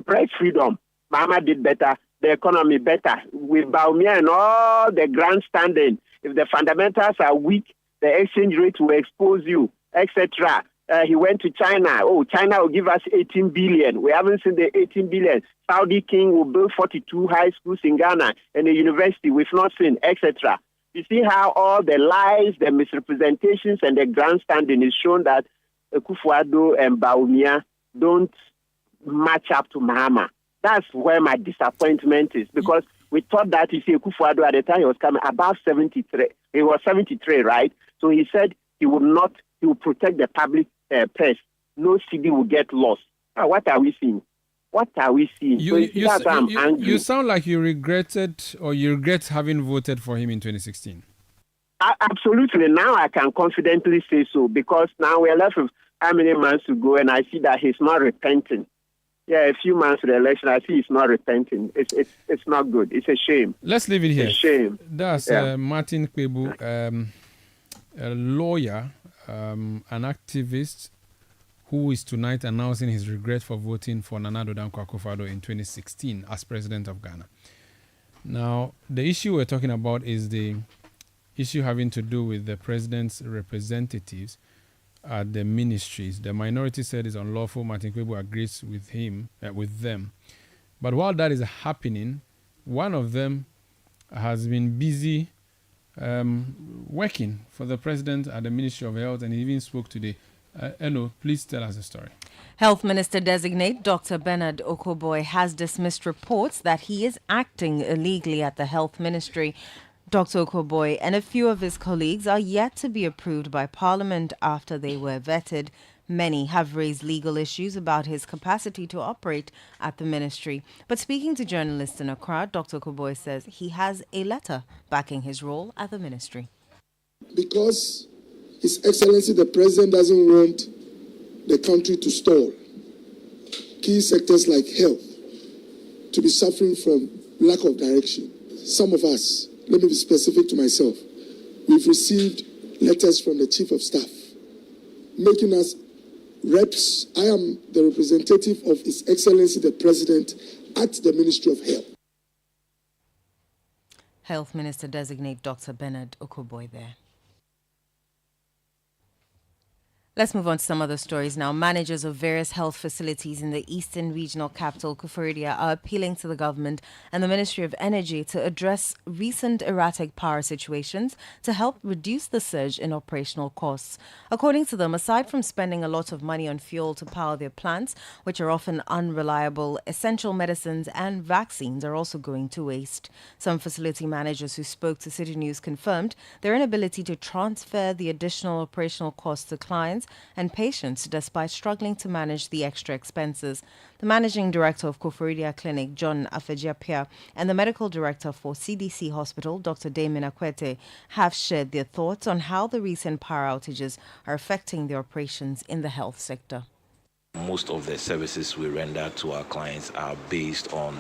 Press freedom. Mahama did better. The economy better. With Bawumia and all the grandstanding, if the fundamentals are weak, the exchange rate will expose you, etc. He went to China. Oh, China will give us 18 billion. We haven't seen the 18 billion. Saudi king will build 42 high schools in Ghana and a university we've not seen, etc. You see how all the lies, the misrepresentations, and the grandstanding is shown that Akufo-Addo and Bawumia don't match up to Mahama. That's where my disappointment is, because we thought that Akufo-Addo at the time he was coming above 73. He was 73, right? So he said he will protect the public purse. No city will get lost. What are we seeing?
You sound like you regret having voted for him in 2016.
Absolutely. Now I can confidently say so, because now we're left with how many months to go, and I see that he's not repenting. Yeah, a few months to the election, I see he's not repenting. It's not good. It's a shame.
Let's leave it here.
It's a shame.
That's Martin Kpebu, a lawyer, an activist who is tonight announcing his regret for voting for Nana Addo Dankwa Akufo-Addo in 2016 as president of Ghana. Now, the issue we're talking about is the issue having to do with the president's representatives at the ministries. The minority said it's unlawful. Martin Kpebu agrees with them. But while that is happening, one of them has been busy working for the president at the Ministry of Health, and he even spoke today. Eno, please tell us the story.
Health Minister Designate Dr. Bernard Okoboy has dismissed reports that he is acting illegally at the Health Ministry. Dr. Okoboy and a few of his colleagues are yet to be approved by Parliament after they were vetted. Many have raised legal issues about his capacity to operate at the ministry. But speaking to journalists in Accra, Dr. Okoboy says he has a letter backing his role at the ministry.
Because His Excellency the President doesn't want the country to stall. Key sectors like health to be suffering from lack of direction. Some of us, let me be specific to myself, we've received letters from the Chief of Staff making us reps. I am the representative of His Excellency the President at the Ministry of Health.
Health Minister Designate Dr. Bernard Okoboy there. Let's move on to some other stories now. Managers of various health facilities in the Eastern Regional Capital, Koforidua, are appealing to the government and the Ministry of Energy to address recent erratic power situations to help reduce the surge in operational costs. According to them, aside from spending a lot of money on fuel to power their plants, which are often unreliable, essential medicines and vaccines are also going to waste. Some facility managers who spoke to City News confirmed their inability to transfer the additional operational costs to clients and patients despite struggling to manage the extra expenses. The managing director of Koforidua Clinic, John Afejiapia, and the medical director for CDC Hospital, Dr. Damien Akwete, have shared their thoughts on how the recent power outages are affecting the operations in the health sector.
Most of the services we render to our clients are based on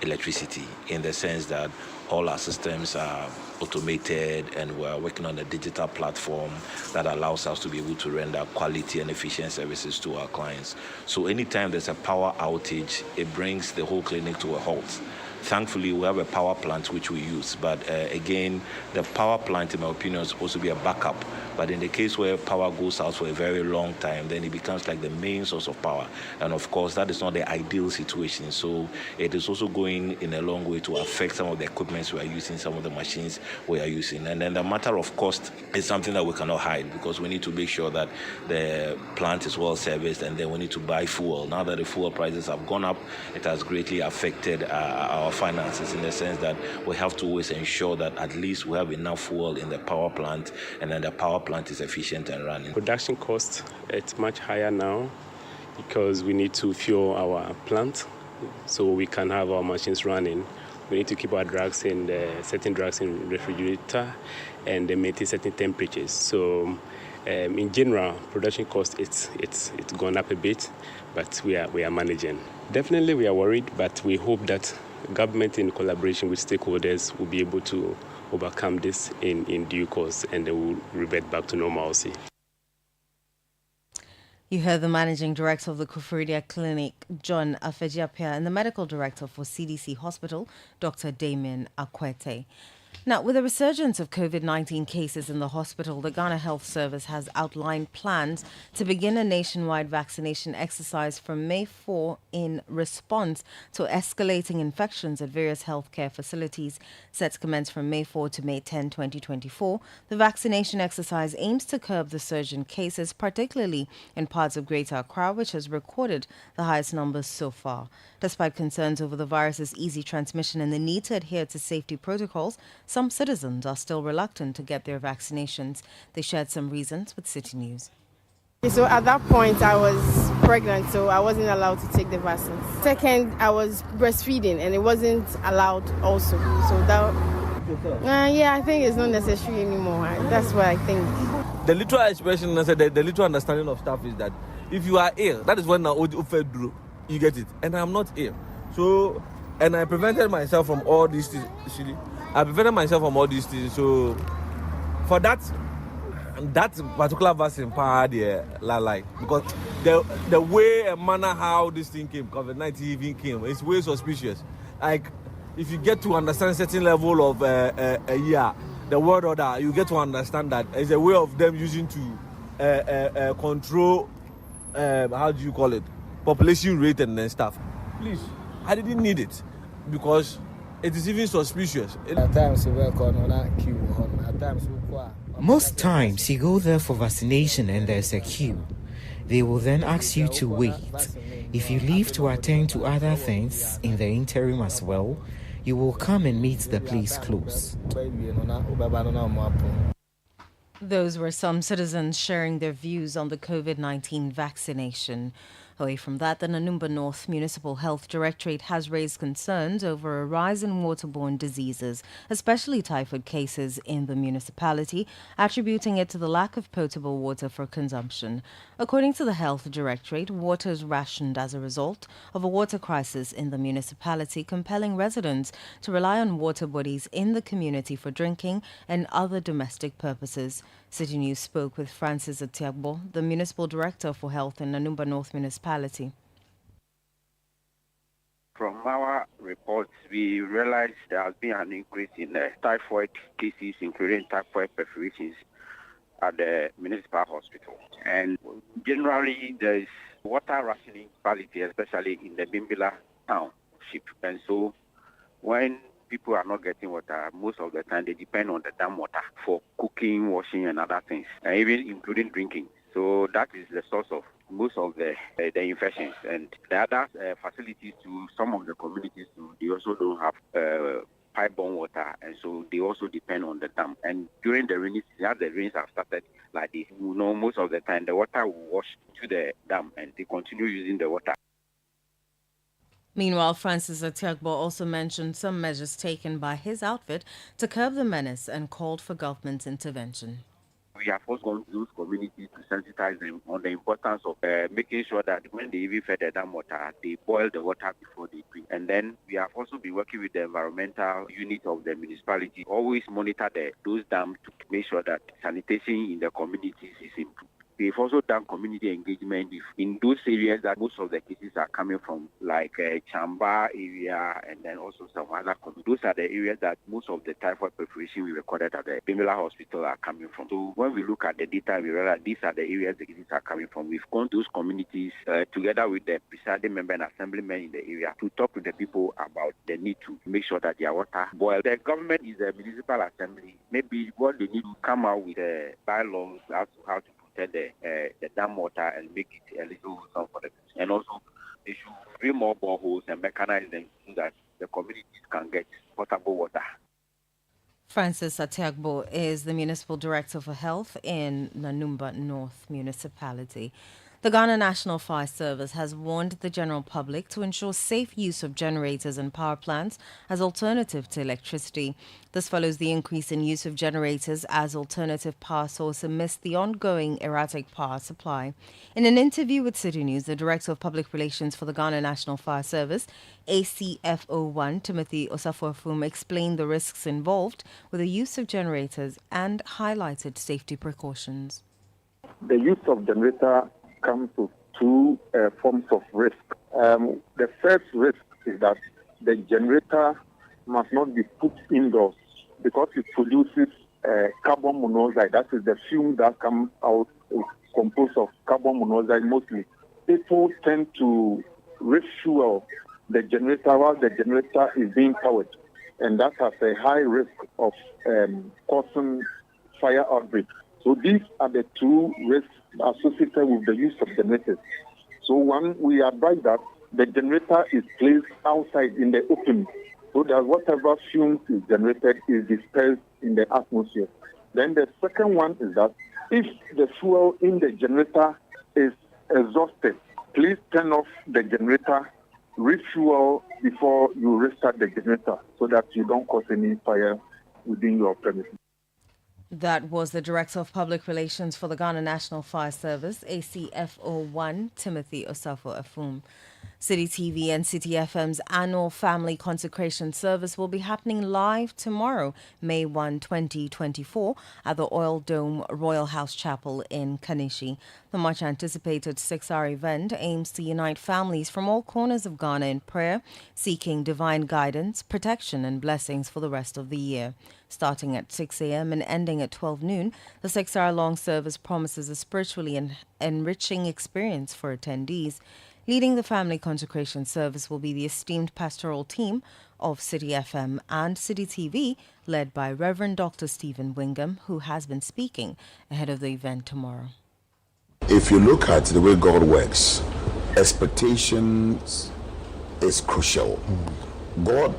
electricity, in the sense that all our systems are automated and we're working on a digital platform that allows us to be able to render quality and efficient services to our clients. So anytime there's a power outage, it brings the whole clinic to a halt. thankfully, we have a power plant which we use. But again, the power plant, in my opinion, is supposed to be a backup. But in the case where power goes out for a very long time, then it becomes like the main source of power. And of course, that is not the ideal situation. So it is also going in a long way to affect some of the equipment we are using, some of the machines we are using. And then the matter of cost is something that we cannot hide, because we need to make sure that the plant is well serviced, and then we need to buy fuel. Now that the fuel prices have gone up, it has greatly affected our finances, in the sense that we have to always ensure that at least we have enough fuel in the power plant, and then the power plant is efficient and running.
Production cost, it's much higher now because we need to fuel our plant so we can have our machines running. We need to keep our drugs in certain drugs in refrigerator and maintain certain temperatures. So in general, production cost it's gone up a bit, but we are managing. Definitely we are worried, but we hope that government in collaboration with stakeholders will be able to overcome this in due course, and they will revert back to normalcy.
You heard the Managing Director of the Kufuria Clinic, John Afejiapia, and the Medical Director for CDC Hospital, Dr. Damien Akwete. Now, with a resurgence of COVID-19 cases in the hospital, the Ghana Health Service has outlined plans to begin a nationwide vaccination exercise from May 4 in response to escalating infections at various healthcare facilities. Set to commence from May 4 to May 10, 2024, the vaccination exercise aims to curb the surge in cases, particularly in parts of Greater Accra, which has recorded the highest numbers so far. Despite concerns over the virus's easy transmission and the need to adhere to safety protocols, some citizens are still reluctant to get their vaccinations. They shared some reasons with City News.
So at that point, I was pregnant, so I wasn't allowed to take the vaccine. Second, I was breastfeeding, and it wasn't allowed also. So that, I think it's not necessary anymore. That's what I think.
The literal expression, the literal understanding of stuff is that if you are ill, that is when you get it. And I'm not ill. So, and I prevented myself from all these things. So, for that particular vaccine, because the way and manner how this thing came, COVID-19 even came, it's way suspicious. Like, if you get to understand certain level of the word order, you get to understand that it's a way of them using to control, population rate and stuff. Please, I didn't need it because it is even suspicious.
Most times you go there for vaccination and there's a queue. They will then ask you to wait. If you leave to attend to other things in the interim as well, you will come and meet the place close.
Those were some citizens sharing their views on the COVID-19 vaccination. Away from that, the Nanumba North Municipal Health Directorate has raised concerns over a rise in waterborne diseases, especially typhoid cases in the municipality, attributing it to the lack of potable water for consumption. According to the Health Directorate, water is rationed as a result of a water crisis in the municipality, compelling residents to rely on water bodies in the community for drinking and other domestic purposes. City News spoke with Francis Atiagbo, the Municipal Director for Health in Nanumba North Municipality.
From our reports, we realized there has been an increase in typhoid cases, including typhoid perforations at the municipal hospital. And generally, there is water rationing quality, especially in the Bimbila township. And so when people are not getting water, most of the time they depend on the dam water for cooking, washing, and other things, and even including drinking. So that is the source of most of the infections. And the other facilities to some of the communities, they also don't have pipe-borne water, and so they also depend on the dam. And during the rainy season, as the rains have started like this, most of the time the water will wash to the dam, and they continue using the water.
Meanwhile, Francis Atiagbo also mentioned some measures taken by his outfit to curb the menace and called for government intervention.
We have also gone to those communities to sensitize them on the importance of making sure that when they even fed the dam water, they boil the water before they drink. And then we have also been working with the environmental unit of the municipality, always monitor those dams to make sure that sanitation in the communities is improved. They've also done community engagement in those areas that most of the cases are coming from, like Chamba area, and then also some other communities. Those are the areas that most of the typhoid perforation we recorded at the Bimila Hospital are coming from. So when we look at the data, we realize these are the areas the cases are coming from. We've gone to those communities together with the presiding member and assemblymen in the area to talk to the people about the need to make sure that their water boils. The government is a municipal assembly. Maybe what they need to come out with bylaws as to how to protect the dam water and make it eligible for the people. And also, they should bring more boreholes and mechanize them so that the communities can get potable water.
Francis Atiagbo is the Municipal Director for Health in Nanumba North Municipality. The Ghana National Fire Service has warned the general public to ensure safe use of generators and power plants as alternative to electricity. This follows the increase in use of generators as alternative power source amidst the ongoing erratic power supply. In an interview with City News, the Director of Public Relations for the Ghana National Fire Service, ACFO1, Timothy Osafo-Afum, explained the risks involved with the use of generators and highlighted safety precautions.
The use of generator comes to two forms of risk. The first risk is that the generator must not be put indoors because it produces carbon monoxide. That is the fume that comes out composed of carbon monoxide mostly. People tend to refuel the generator while the generator is being powered, and that has a high risk of causing fire outbreaks. So these are the two risks associated with the use of generators. So one, we advise that the generator is placed outside in the open so that whatever fumes is generated is dispersed in the atmosphere. Then the second one is that if the fuel in the generator is exhausted, please turn off the generator, refuel before you restart the generator so that you don't cause any fire within your premises.
That was the Director of Public Relations for the Ghana National Fire Service, ACFO1, Timothy Osafo-Afum. City TV and Citi FM's annual family consecration service will be happening live tomorrow, May 1, 2024, at the Oil Dome Royal House Chapel in Kanishi. The much anticipated 6-hour event aims to unite families from all corners of Ghana in prayer, seeking divine guidance, protection, and blessings for the rest of the year. Starting at 6 a.m. and ending at 12 noon, the 6-hour-long service promises a spiritually enriching experience for attendees. Leading the family consecration service will be the esteemed pastoral team of Citi FM and Citi TV, led by Reverend Dr. Stephen Wingham, who has been speaking ahead of the event tomorrow.
If you look at the way God works, expectations is crucial. God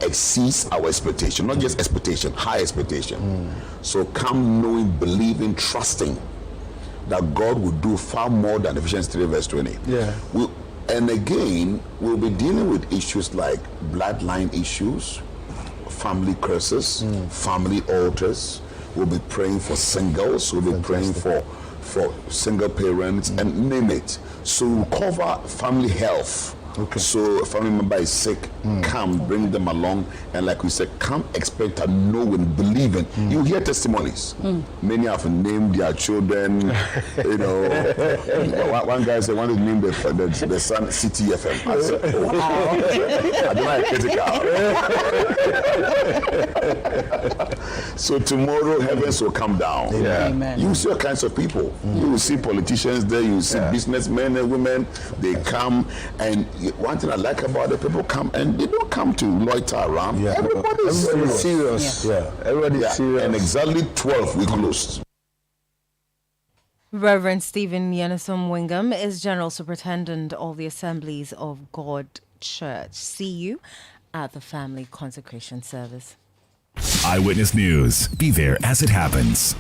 exceeds our expectation, not just expectation, high expectation. So come knowing, believing, trusting that God will do far more than Ephesians 3 verse 20. And again, we'll be dealing with issues like bloodline issues, family curses, family altars. We'll be praying for singles, we'll be praying for single parents, and name it. So we'll cover family health. So a family member is sick, come, bring them along, and like we said, come expect and know and believe in. You hear testimonies. Many have named their children, you know. One guy said, one is named the son Citi FM. I said, oh, I don't know, critical. So tomorrow heavens will come down.
Amen.
You see all kinds of people. You will see politicians there, you will see businessmen and women, they come, and one thing I like about it, people come and they don't come to loiter around. Everybody's serious. Everybody's serious. And exactly 12 we closed.
Reverend Stephen Yenesom Wingham is General Superintendent of the Assemblies of God Church. See you at the Family Consecration Service.
Eyewitness News. Be there as it happens.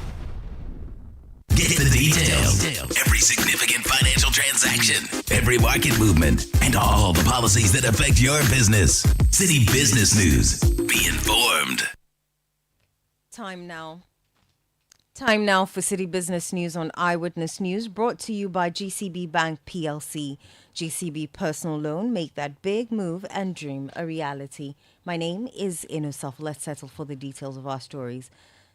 Get the details. Every significant financial transaction, every market movement, and all the policies that affect your business. City Business News. Be informed.
Time now for City Business News on Eyewitness News, brought to you by GCB Bank PLC. GCB Personal Loan, make that big move and dream a reality. My name is Inusaf. Let's settle for the details of our stories.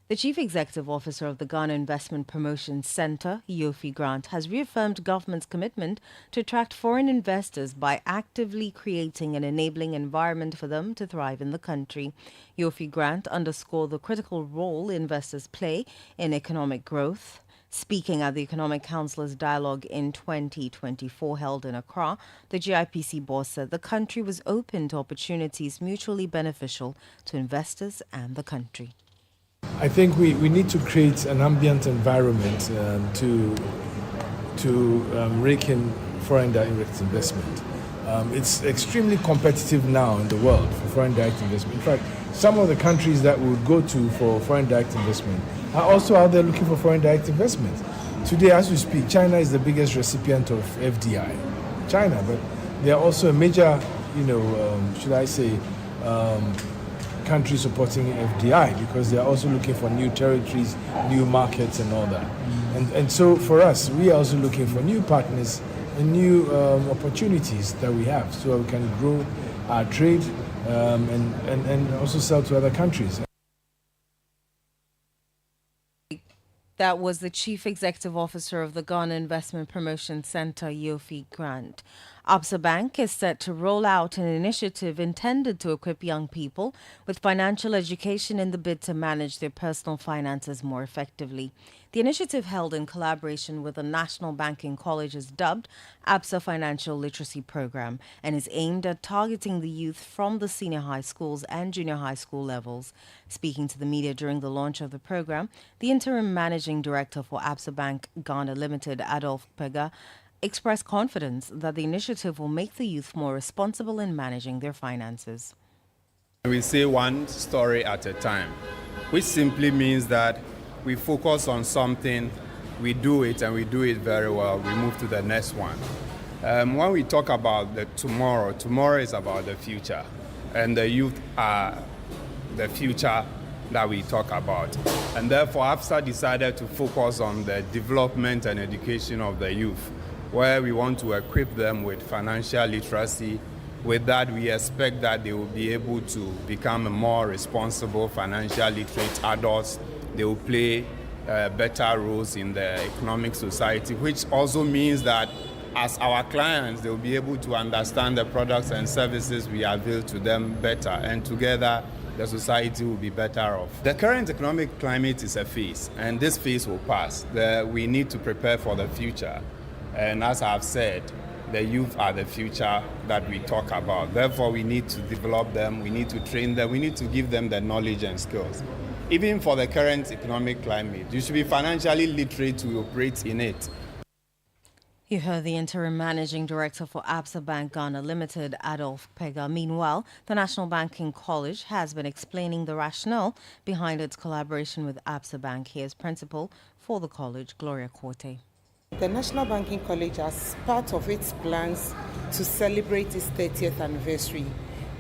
The Chief Executive Officer of the Ghana Investment Promotion Center, Yofi Grant, has reaffirmed government's commitment to attract foreign investors by actively creating an enabling environment for them to thrive in the country. Yofi Grant underscored the critical role investors play in economic growth. Speaking at the Economic Councillors Dialogue in 2024 held in Accra, the GIPC boss said the country was open to opportunities mutually beneficial to investors and the country.
I think we need to create an ambient environment to rake in foreign direct investment. It's extremely competitive now in the world for foreign direct investment. In fact, some of the countries that we would go to for foreign direct investment are also out there looking for foreign direct investment. Today, as we speak, China is the biggest recipient of FDI. China, but they are also a major, country supporting FDI because they are also looking for new territories, new markets and all that. And so for us, we are also looking for new partners and new opportunities that we have so we can grow our trade and also sell to other countries.
That was the Chief Executive Officer of the Ghana Investment Promotion Center, Yofi Grant. Absa Bank is set to roll out an initiative intended to equip young people with financial education in the bid to manage their personal finances more effectively. The initiative, held in collaboration with the National Banking College, is dubbed Absa Financial Literacy Program and is aimed at targeting the youth from the senior high schools and junior high school levels. Speaking to the media during the launch of the program, the interim managing director for Absa Bank Ghana Limited, Adolf Pega, expressed confidence that the initiative will make the youth more responsible in managing their finances.
We say one story at a time, which simply means that we focus on something, we do it, and we do it very well. We move to the next one. When we talk about the tomorrow is about the future, and the youth are the future that we talk about. And therefore, ABSA decided to focus on the development and education of the youth, where we want to equip them with financial literacy. With that, we expect that they will be able to become more responsible, financial literate adults. They will play better roles in the economic society, which also means that as our clients, they will be able to understand the products and services we avail to them better, and together the society will be better off. The current economic climate is a phase, and this phase will pass. We need to prepare for the future. And as I've said, the youth are the future that we talk about. Therefore, we need to develop them, we need to train them, we need to give them the knowledge and skills. Even for the current economic climate, you should be financially literate to operate in it.
You heard the interim managing director for Absa Bank Ghana Limited, Adolf Pega. Meanwhile, the National Banking College has been explaining the rationale behind its collaboration with Absa Bank. Here's principal for the college, Gloria Korte.
The National Banking College, as part of its plans to celebrate its 30th anniversary,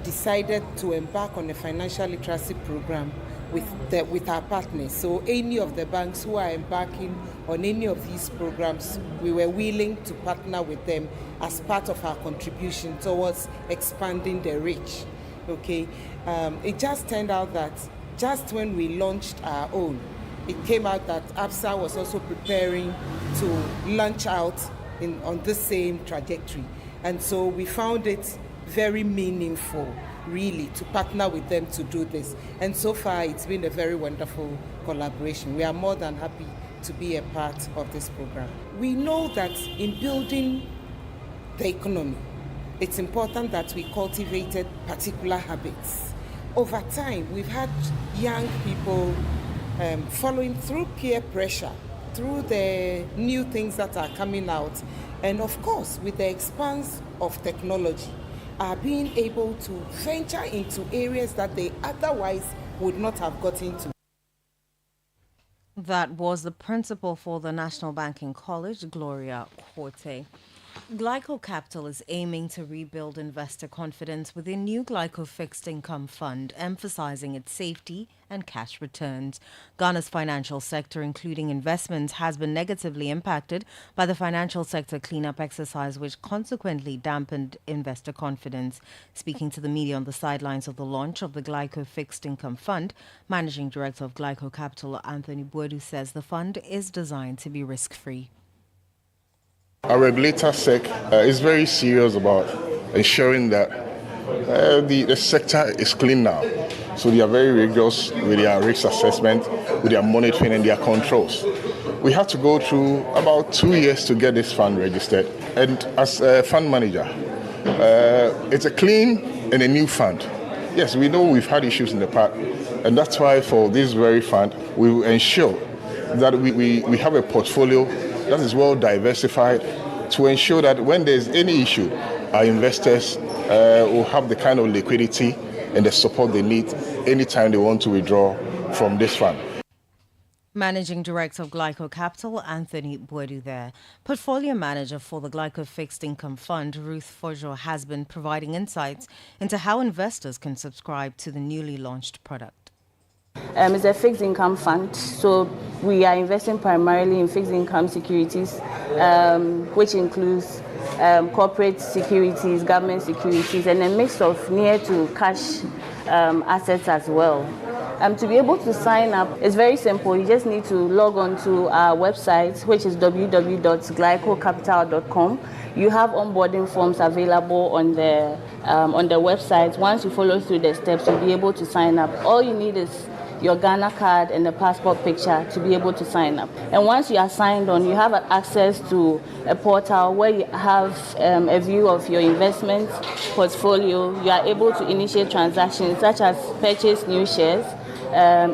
decided to embark on a financial literacy program with our partners. So any of the banks who are embarking on any of these programs, we were willing to partner with them as part of our contribution towards expanding the reach. Okay, it just turned out that just when we launched our own, it came out that ABSA was also preparing to launch out on the same trajectory. And so we found it very meaningful, really, to partner with them to do this. And so far, it's been a very wonderful collaboration. We are more than happy to be a part of this program. We know that in building the economy, it's important that we cultivated particular habits. Over time, we've had young people following through peer pressure, through the new things that are coming out, and of course, with the expanse of technology, are being able to venture into areas that they otherwise would not have gotten to.
That was the principal for the National Banking College, Gloria Korte. Glyco Capital is aiming to rebuild investor confidence with a new Glyco fixed income fund, emphasizing its safety and cash returns. Ghana's financial sector, including investments, has been negatively impacted by the financial sector cleanup exercise, which consequently dampened investor confidence. Speaking to the media on the sidelines of the launch of the Glyco fixed income fund, Managing Director of Glyco Capital, Anthony Boadu, says the fund is designed to be risk-free.
Our regulator, SEC, is very serious about ensuring that the sector is clean now. So they are very rigorous with their risk assessment, with their monitoring and their controls. We have to go through about 2 years to get this fund registered. And as a fund manager, it's a clean and a new fund. Yes, we know we've had issues in the past. And that's why for this very fund, we will ensure that we have a portfolio that is well diversified to ensure that when there's any issue, our investors will have the kind of liquidity and the support they need anytime they want to withdraw from this fund.
Managing Director of Glyco Capital, Anthony Boadu there. Portfolio Manager for the Glyco Fixed Income Fund, Ruth Fojo, has been providing insights into how investors can subscribe to the newly launched product.
It's a fixed income fund, so we are investing primarily in fixed income securities, which includes corporate securities, government securities, and a mix of near to cash assets as well. To be able to sign up, it's very simple. You just need to log on to our website, which is www.glycocapital.com. You have onboarding forms available on the website. Once you follow through the steps, you'll be able to sign up. All you need is your Ghana card and the passport picture to be able to sign up. And once you are signed on, you have access to a portal where you have a view of your investment portfolio. You are able to initiate transactions such as purchase new shares,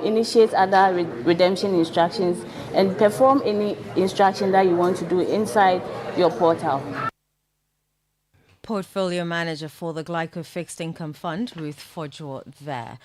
initiate other redemption instructions, and perform any instruction that you want to do inside your portal.
Portfolio Manager for the Glyco Fixed Income Fund, Ruth Fojo there.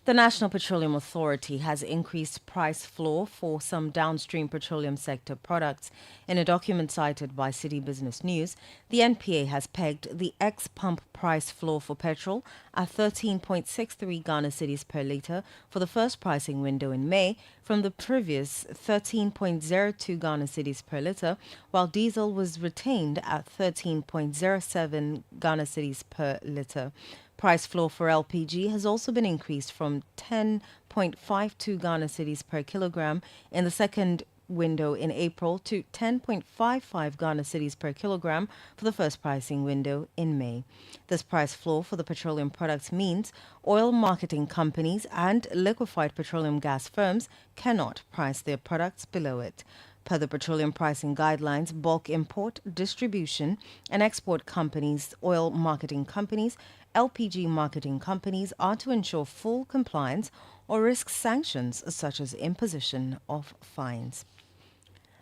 The National Petroleum Authority has increased price floor for some downstream petroleum sector products. In a document cited by Citi Business News, the NPA has pegged the ex-pump price floor for petrol at 13.63 Ghana cedis per litre for the first pricing window in May from the previous 13.02 Ghana cedis per litre, while diesel was retained at 13.07 Ghana cedis per litre. Price floor for LPG has also been increased from 10.52 Ghana cedis per kilogram in the second window in April to 10.55 Ghana cedis per kilogram for the first pricing window in May. This price floor for the petroleum products means oil marketing companies and liquefied petroleum gas firms cannot price their products below it. Per the petroleum pricing guidelines, bulk import, distribution, and export companies, oil marketing companies, LPG marketing companies are to ensure full compliance or risk sanctions such as imposition of fines.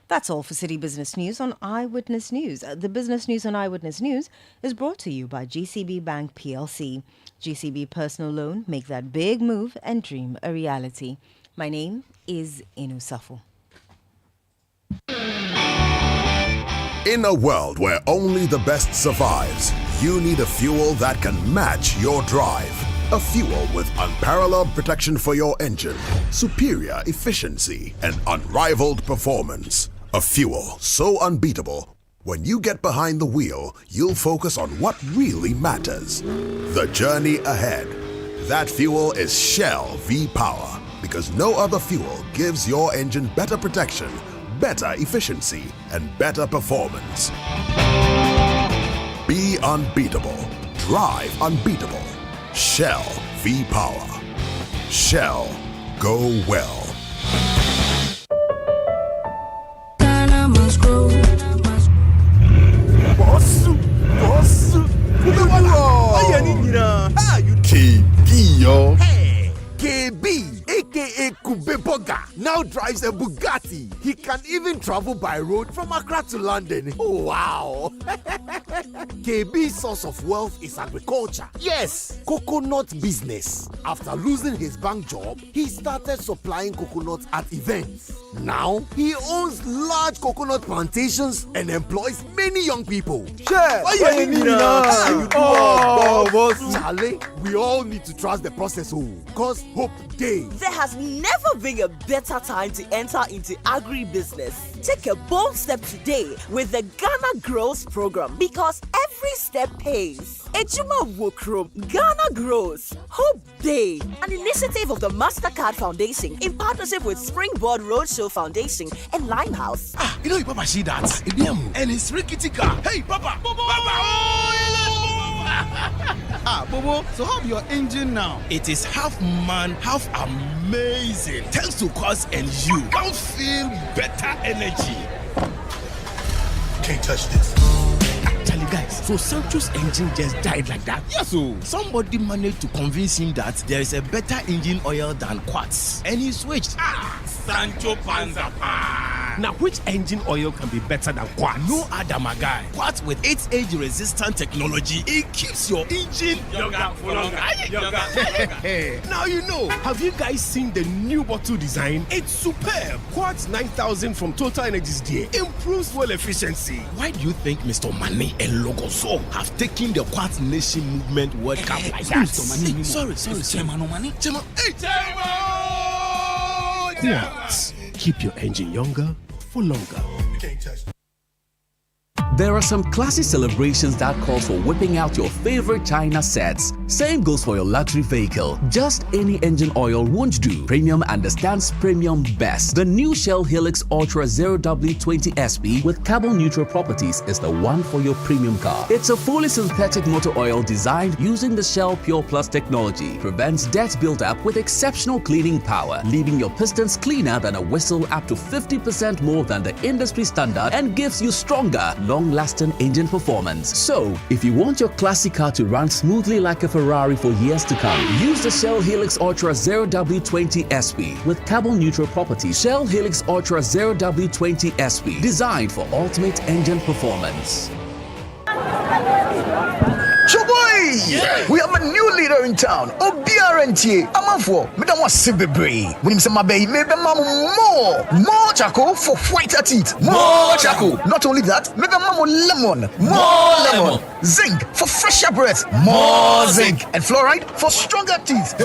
That's all for City Business News on Eyewitness News. The business news on Eyewitness News is brought to you by GCB Bank PLC. GCB Personal Loan, make that big move and dream a reality. My name is Inu Safo.
In a world where only the best survives, you need a fuel that can match your drive. A fuel with unparalleled protection for your engine, superior efficiency, and unrivaled performance. A fuel so unbeatable, when you get behind the wheel, you'll focus on what really matters. The journey ahead. That fuel is Shell V-Power, because no other fuel gives your engine better protection, better efficiency, and better performance. Be unbeatable. Drive unbeatable. Shell V-Power. Shell, go well. KB, aka Kubeboga.
now drives a Bugatti. He can even travel by road from Accra to London. Wow. KB's source of wealth is agriculture. Yes, coconut business. After losing his bank job, he started supplying coconuts at events. Now, he owns large coconut plantations and employs many young people. Charlie, we all need to trust the process, because hope days.
There has never been a better time to enter into agribusiness. Take a bold step today with the Ghana Grows program, because every step pays. Ejuma Wokrom, Ghana Grows, Hope Day, an initiative of the MasterCard Foundation in partnership with Springboard Roadshow Foundation and Limehouse.
You know, Papa, see that? And it's rickety car. Hey, Papa! Bobo, so how's your engine now? It is half man, half amazing. Thanks to Quartz and you can feel better energy. Can't touch this. Charlie, guys, so Sancho's engine just died like that? Yes, so somebody managed to convince him that there is a better engine oil than Quartz, and he switched. Sancho Panzapa. Now, which engine oil can be better than Quartz? No other, my guy. Quartz with its age-resistant technology, it keeps your engine younger for longer. Now you know. Have you guys seen the new bottle design? It's superb. Quartz 9000 from Total Energies there improves fuel efficiency. Why do you think Mr. Mane and Logoso have taken the Quartz Nation movement World Cup like that? Sorry. Chairman. Hey, Quartz. Keep your engine younger for longer.
There are some classy celebrations that call for whipping out your favorite China sets. Same goes for your luxury vehicle. Just any engine oil won't do. Premium understands premium best. The new Shell Helix Ultra 0W20 SP with carbon neutral properties is the one for your premium car. It's a fully synthetic motor oil designed using the Shell Pure Plus technology. Prevents dirt buildup with exceptional cleaning power, leaving your pistons cleaner than a whistle up to 50% more than the industry standard, and gives you stronger, long-lasting engine performance. So, if you want your classic car to run smoothly like a Ferrari for years to come, use the Shell Helix Ultra 0W20 SP with carbon neutral properties. Shell Helix Ultra 0W20 SP, designed for ultimate engine performance.
Yeah. We have a new leader in town. OBRNT. I'm for Madam Wasibibri. When him say my baby, maybe more charcoal for whiter teeth. More charcoal. Not only that, maybe lemon. More lemon. Zinc for fresher breath. More zinc. And fluoride for stronger teeth.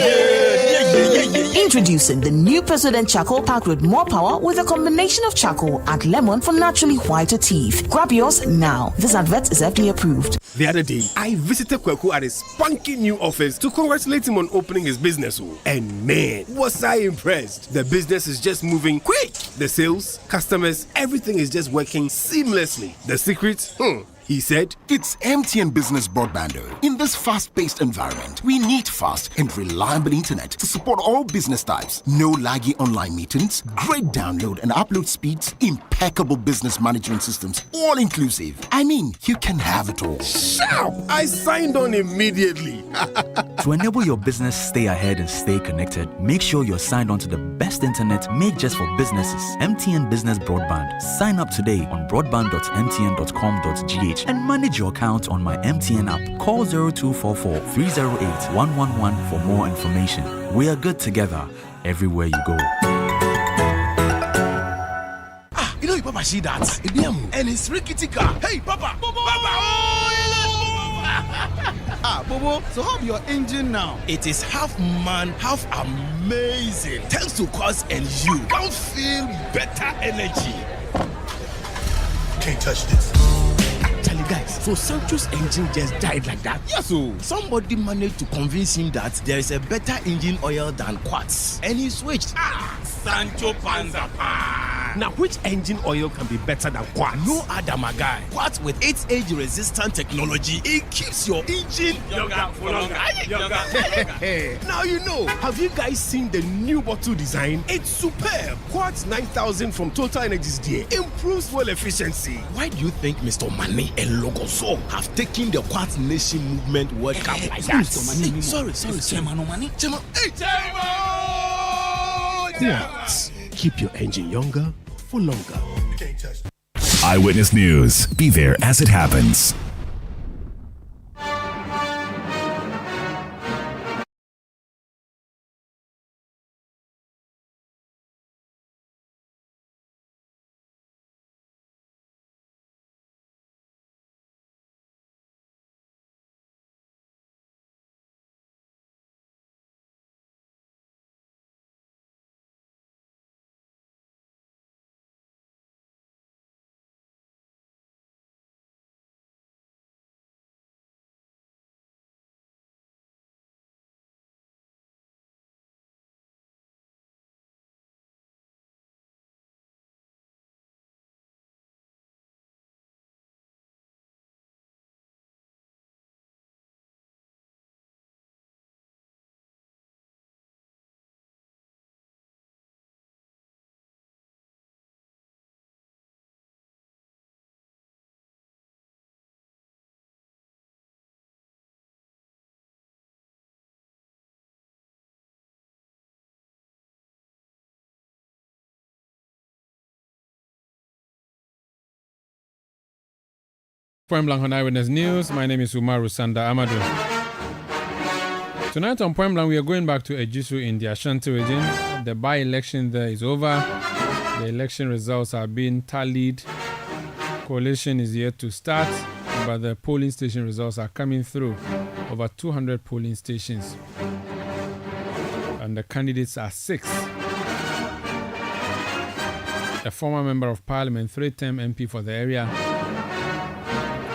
Introducing the new President Charcoal Pack with more power with a combination of charcoal and lemon for naturally whiter teeth. Grab yours now. This advert is FDA approved.
The other day, I visited Kweku at his spunky new office to congratulate him on opening his business. And man, was I impressed. The business is just moving quick. The sales, customers, everything is just working seamlessly. The secret? He said,
it's MTN Business Broadband. In this fast-paced environment, we need fast and reliable internet to support all business types. No laggy online meetings, great download and upload speeds, impeccable business management systems, all inclusive. I mean, you can have it all.
Sharp! I signed on immediately.
To enable your business stay ahead and stay connected, make sure you're signed on to the best internet made just for businesses. MTN Business Broadband. Sign up today on broadband.mtn.com.gh and manage your account on my MTN app. Call 0244 308 111 for more information. We are good together everywhere you go.
You know, Papa, see that? And it's rickety car. Hey, Papa! Bobo, so how's your engine now? It is half man, half amazing. Thanks to Quartz and you can feel better energy. Can't touch this. Charlie, guys, so Sancho's engine just died like that? Yes, so somebody managed to convince him that there is a better engine oil than Quartz, and he switched. Sancho Panzapa. Now, which engine oil can be better than Quartz? No other, my guy. Quartz with its age-resistant technology, it keeps your engine younger for longer. Now you know. Have you guys seen the new bottle design? It's superb. Quartz 9000 from Total Energies there improves fuel efficiency. Why do you think Mr. Mane and Logoso have taken the Quartz Nation movement World Cup like that? Sorry. Chairman. Hey, Quartz.
Keep your engine younger for longer.
Eyewitness News. Be there as it happens.
Point Blank on Eyewitness News. My name is Umaru Sanda Amadou. Tonight on Point Blank, we are going back to Aisu in the Ashanti region. The by-election there is over. The election results are being tallied. Coalition is yet to start, but the polling station results are coming through. Over 200 polling stations. And the candidates are 6. A former member of parliament, 3-term MP for the area,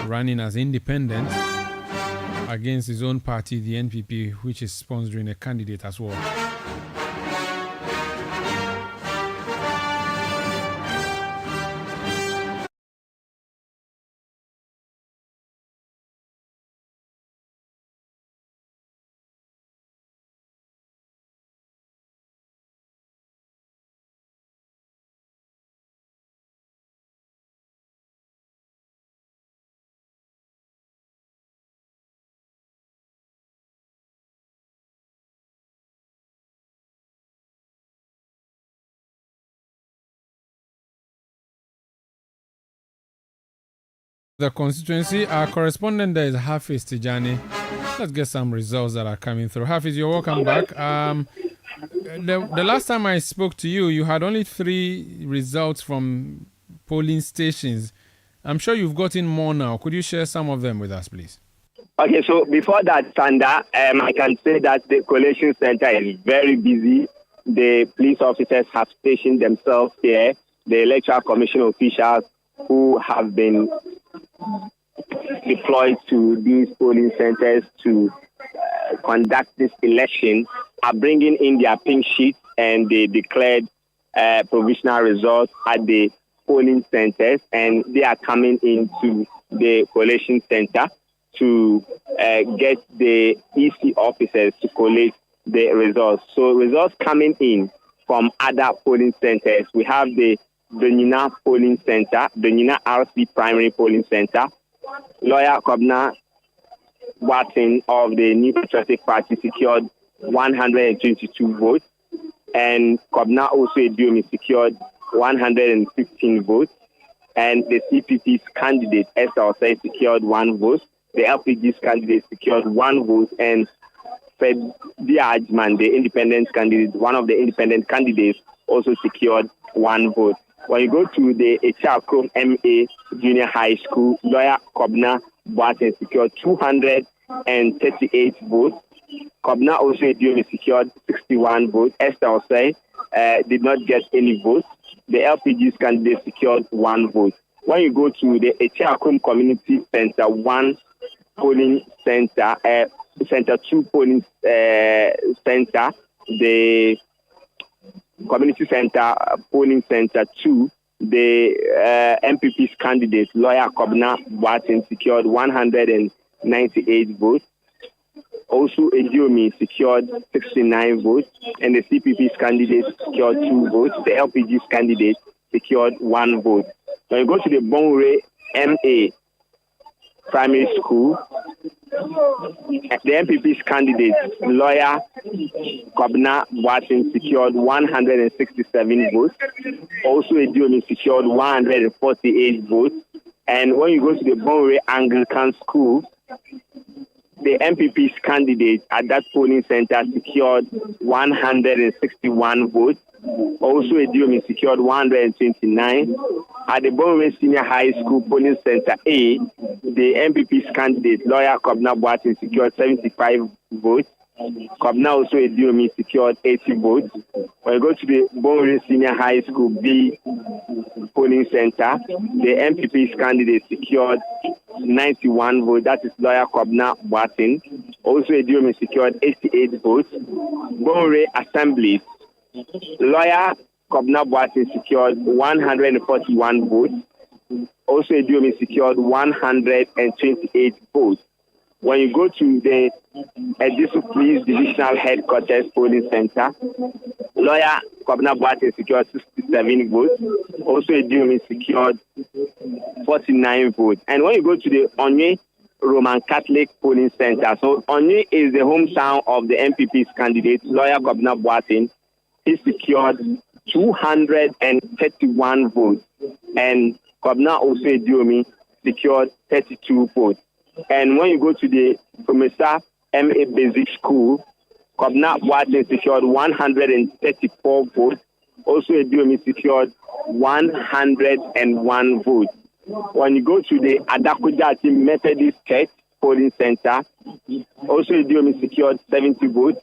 running as independent against his own party, the NPP, which is sponsoring a candidate as well. The constituency, our correspondent there is Hafiz Tijani. Let's get some results that are coming through. Hafiz, you're welcome back. The last time I spoke to you, you had only 3 results from polling stations. I'm sure you've gotten more now. Could you share some of them with us, please?
Okay, so before that, Sanda, I can say that the collation center is very busy. The police officers have stationed themselves here. The electoral commission officials who have been deployed to these polling centers to conduct this election are bringing in their pink sheets, and they declared provisional results at the polling centers, and they are coming into the collation center to get the EC officers to collate the results. So results coming in from other polling centers. We have the Donina Polling Center, Donina RC Primary Polling Center. Lawyer Kobna Watson of the New Patriotic Party secured 122 votes, and Kobna also Ediomi secured 115 votes, and the CPP's candidate Esther Osei secured 1 vote. The LPG's candidate secured 1 vote, and Fred Diajman, the independent candidate, one of the independent candidates, also secured 1 vote. When you go to the Echakrom MA Junior High School, lawyer Kobna Boateng secured 238 votes. Kobna also Ediomi secured 61 votes. Esther Osei did not get any votes. The LPG's candidate secured 1 vote. When you go to the Echakrom Community Center 1 polling center, Center 2 polling center, the Community Center Polling Center 2, the MPP's candidate, lawyer Kobna Boateng, secured 198 votes. Also, Ediomi secured 69 votes, and the CPP's candidate secured 2 votes. The LPG's candidate secured 1 vote. When you go to the Bonre MA Primary School, The MPP's candidate, lawyer Kobna Boateng, secured 167 votes. Also, Ediomi secured 148 votes. And when you go to the Bonre Anglican School, the MPP's candidate at that polling center secured 161 votes. Also, Ediomi secured 129. At the Bonre Senior High School polling center A, the MPP's candidate, lawyer Kobna Boateng, secured 75 votes. Kobna also Ediomi secured 80 votes. When you go to the Bonre Senior High School B polling center, the MPP's candidate secured 91 votes. That is lawyer Kobna Boateng. Also Ediomi secured 88 votes. Bonre Assembly, lawyer Kobna Boateng secured 141 votes. Also Ediomi secured 128 votes. When you go to the Aisu Police Divisional Headquarters Polling Center, lawyer Kobna Boateng secured 67 votes. Also, Ediomi secured 49 votes. And when you go to the Onye Roman Catholic Polling Center, so Onye is the hometown of the MPP's candidate, lawyer Kobna Boateng. He secured 231 votes. And Kobna also Ediomi secured 32 votes. And when you go to the Promesa MA Basic School, Kobna Boateng secured 134 votes. Also, Ediomi secured 101 votes. When you go to the Adakujati Methodist Church polling center, also Ediomi secured 70 votes.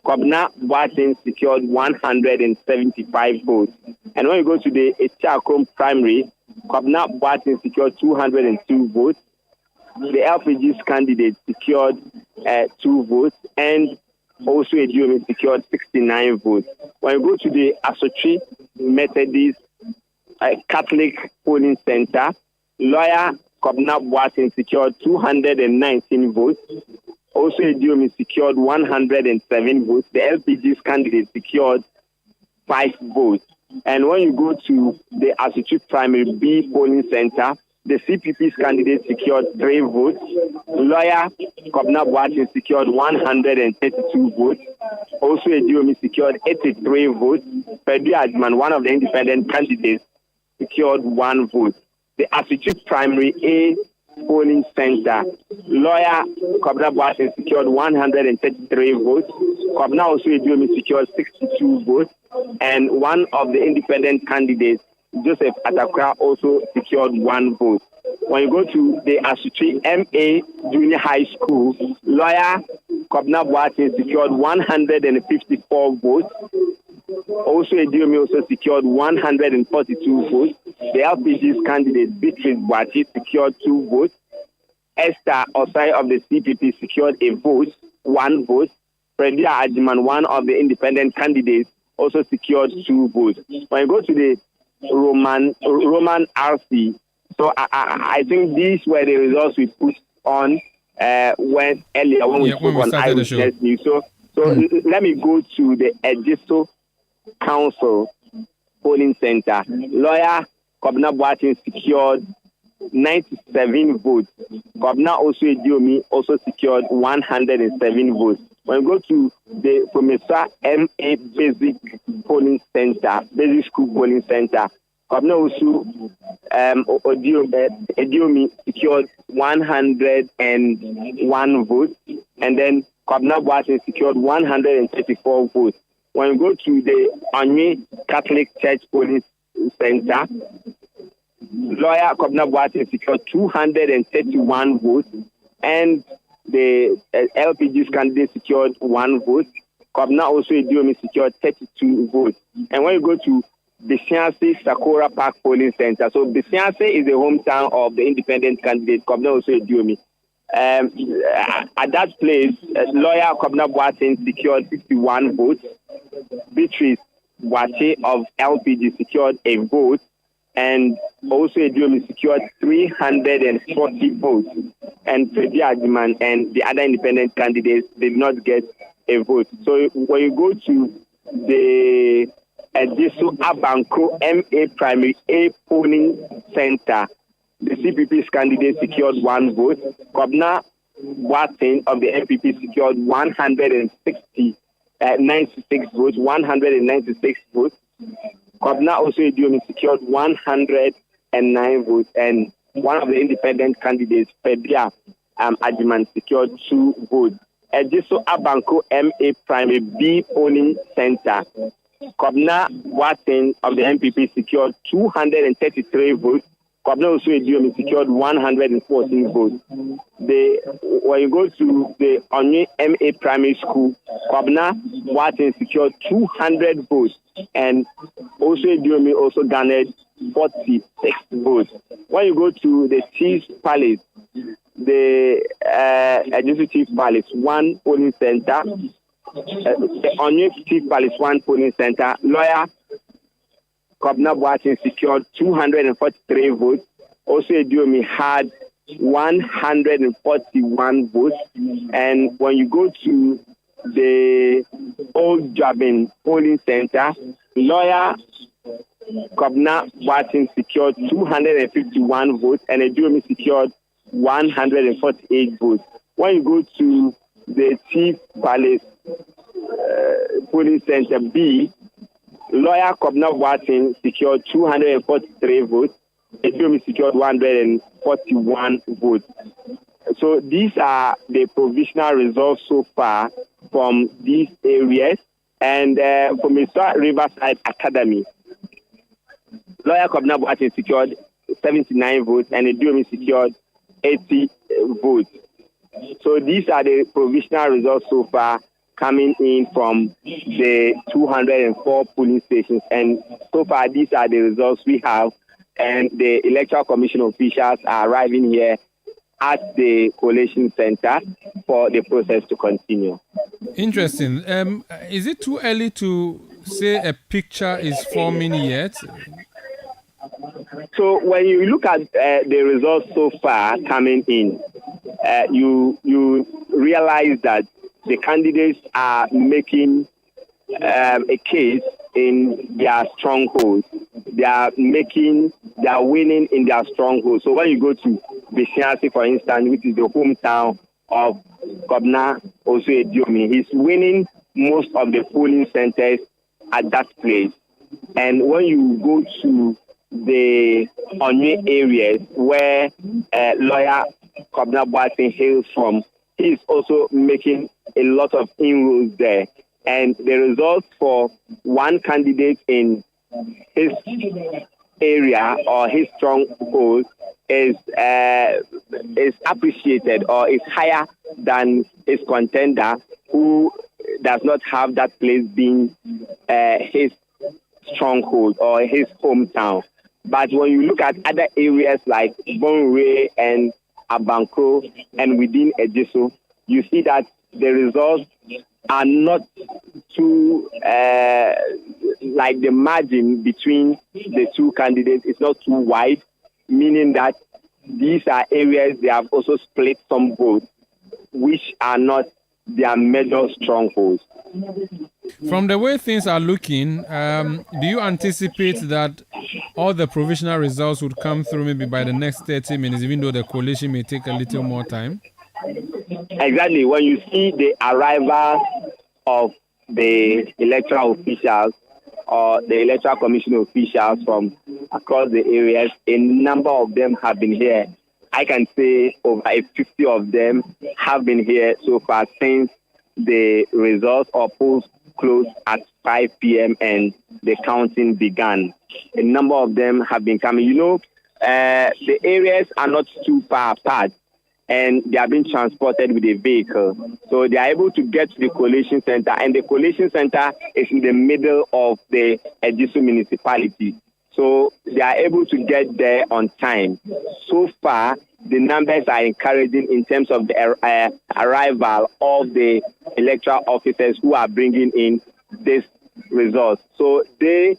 Kobna Boateng secured 175 votes. And when you go to the Echakom Primary, Kobna Boateng secured 202 votes. The LPG's candidate secured 2 votes, and also Ediomi secured 69 votes. When you go to the Asotri Methodist Catholic polling center, lawyer Kobna Boateng secured 219 votes. Also Ediomi secured 107 votes. The LPG's candidate secured 5 votes. And when you go to the Asotri Primary B polling center, the CPP's candidate secured 3 votes. Lawyer Kobna Boateng secured 132 votes. Also, Ediomi secured 83 votes. Pedro Adman, one of the independent candidates, secured 1 vote. The Asotri Primary A polling center, lawyer Kobna Boateng secured 133 votes. Kobna also Ediomi secured 62 votes. And one of the independent candidates, Joseph Atakra, also secured 1 vote. When you go to the Asotri MA Junior High School, lawyer Kobna Boateng secured 154 votes. Also, Ediomi also secured 142 votes. The LPG's candidate, Beatrice Boachi, secured 2 votes. Esther Osai of the CPP secured 1 vote. Fredia Ajiman, one of the independent candidates, also secured 2 votes. When you go to the Roman RC. So I think these were the results we put on when we spoke on Eyewitness News. So let me go to the Aisu Council polling center. Lawyer Kobna Boateng secured 97 votes. Kobna also Ediomi also secured 107 votes. When we go to the Promesa MA Basic Polling Center, Basic School Polling Center, Kobna also Ediomi secured 101 votes, and then Kobna Boateng secured 134 votes. When we go to the Onye Catholic Church Polling Center, lawyer Kobna Boateng secured 231 votes, and the LPG's candidate secured 1 vote. Kobna also Ediomi secured 32 votes. And when you go to Bisiansi Sakura Park Polling Center, so Bisiansi is the hometown of the independent candidate Kobna also Ediomi. At that place, lawyer Kobna Boateng secured 61 votes. Beatrice Boachi of LPG secured a vote, and also Ediomi secured 340 votes. And Freddy Ajiman and the other independent candidates did not get a vote. So when you go to the Aisu Abanko MA Primary A polling center, the CPP's candidate secured 1 vote. Kobna Watson of the MPP secured 96 votes, 196 votes. Kobna also Idiomi secured 109 votes, and one of the independent candidates, Febia Ajiman, secured 2 votes. Ejiso Abanko MA Primary B polling center, Kobna Watson of the MPP secured 233 votes. Kobna also Idiomi secured 114 votes. When you go to the Onye MA Primary School, Kobna Watson secured 200 votes, and also Idiomi also garnered 46 votes. When you go to the Chief's Palace, the Adjustment Chief Palace 1 polling center, the Onye Chief Palace 1 polling center, lawyer Kobna Watson secured 243 votes. Also, Idiomi had 141 votes. And when you go to the Old Jabin polling center, lawyer Kobna Watson secured 251 votes, and Idiomi secured 148 votes. When you go to the Chief Palace polling center B, lawyer Kobna Watson secured 243 votes. Idiomi secured 141 votes. So these are the provisional results so far from these areas. And from Mr. Riverside Academy, lawyer Kobna Watson secured 79 votes, and Idiomi secured 80 votes. So these are the provisional results so far coming in from the 204 polling stations. And so far, these are the results we have. And the Electoral Commission officials are arriving here at the collation center for the process to continue.
Interesting. Is it too early to say a picture is forming yet?
So when you look at the results so far coming in, you realize that the candidates are making a case in their strongholds. They are winning in their strongholds. So when you go to Besiansi, for instance, which is the hometown of Kobna also Idiomi, he's winning most of the polling centers at that place. And when you go to the Onye areas where lawyer Kobna Watson hails from, he's also making a lot of inroads there. And the results for one candidate in his area or his stronghold is appreciated or is higher than his contender who does not have that place being his stronghold or his hometown. But when you look at other areas like Bonre and Abankro and within Ejiso, you see that the results are not too, like the margin between the two candidates is not too wide, meaning that these are areas they have also split some votes, which are not their major strongholds.
From the way things are looking, do you anticipate that all the provisional results would come through maybe by the next 30 minutes, even though the coalition may take a little more time?
Exactly. When you see the arrival of the electoral officials or the Electoral Commission officials from across the areas, a number of them have been here. I can say over 50 of them have been here so far since the results or polls closed at 5 p.m. and the counting began. A number of them have been coming. You know, the areas are not too far apart, and they are being transported with a vehicle. So they are able to get to the collation center, and the collation center is in the middle of the Ejisu municipality. So they are able to get there on time. So far, the numbers are encouraging in terms of the arrival of the electoral officers who are bringing in this result. So they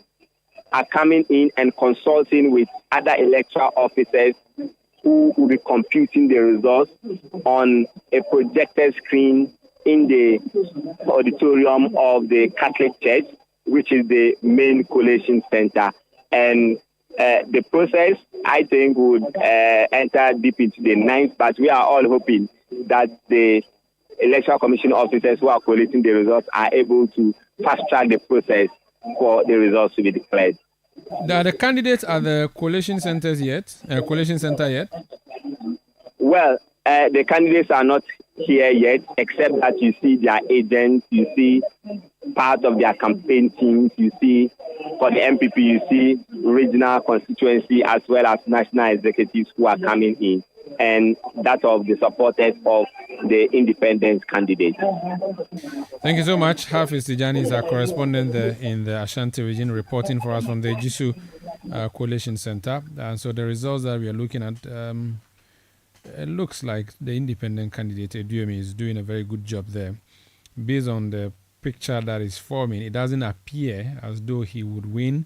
are coming in and consulting with other electoral officers who will be computing the results on a projected screen in the auditorium of the Catholic Church, which is the main collation center. And the process, I think, would enter deep into the ninth, but we are all hoping that the Electoral Commission officers who are collating the results are able to fast-track the process for the results to be declared.
Are the candidates at the collation centers yet? Collation center yet?
Well, the candidates are not here yet, except that you see their agents, you see part of their campaign teams, you see for the MPP, you see regional constituency as well as national executives who are coming in, and that of the supporters of the independent candidate.
Thank you so much. Hafiz Tijani is our correspondent there in the Ashanti region, reporting for us from the Jisu Coalition Center. And so the results that we are looking at, it looks like the independent candidate, Eduemi, is doing a very good job there. Based on the picture that is forming, it doesn't appear as though he would win,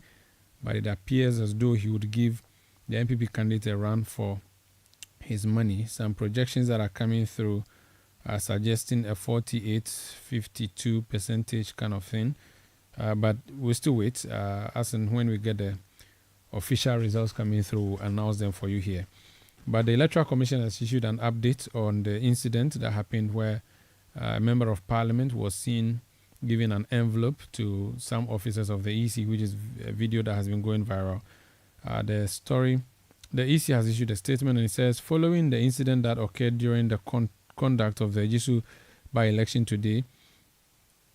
but it appears as though he would give the MPP candidate a run for his money. Some projections that are coming through are suggesting a 48-52% kind of thing. But we'll still wait. As and when we get the official results coming through, we'll announce them for you here. But the Electoral Commission has issued an update on the incident that happened where a member of parliament was seen giving an envelope to some officers of the EC, which is a video that has been going viral. The EC has issued a statement and it says, following the incident that occurred during the conduct of the Jisu by-election today,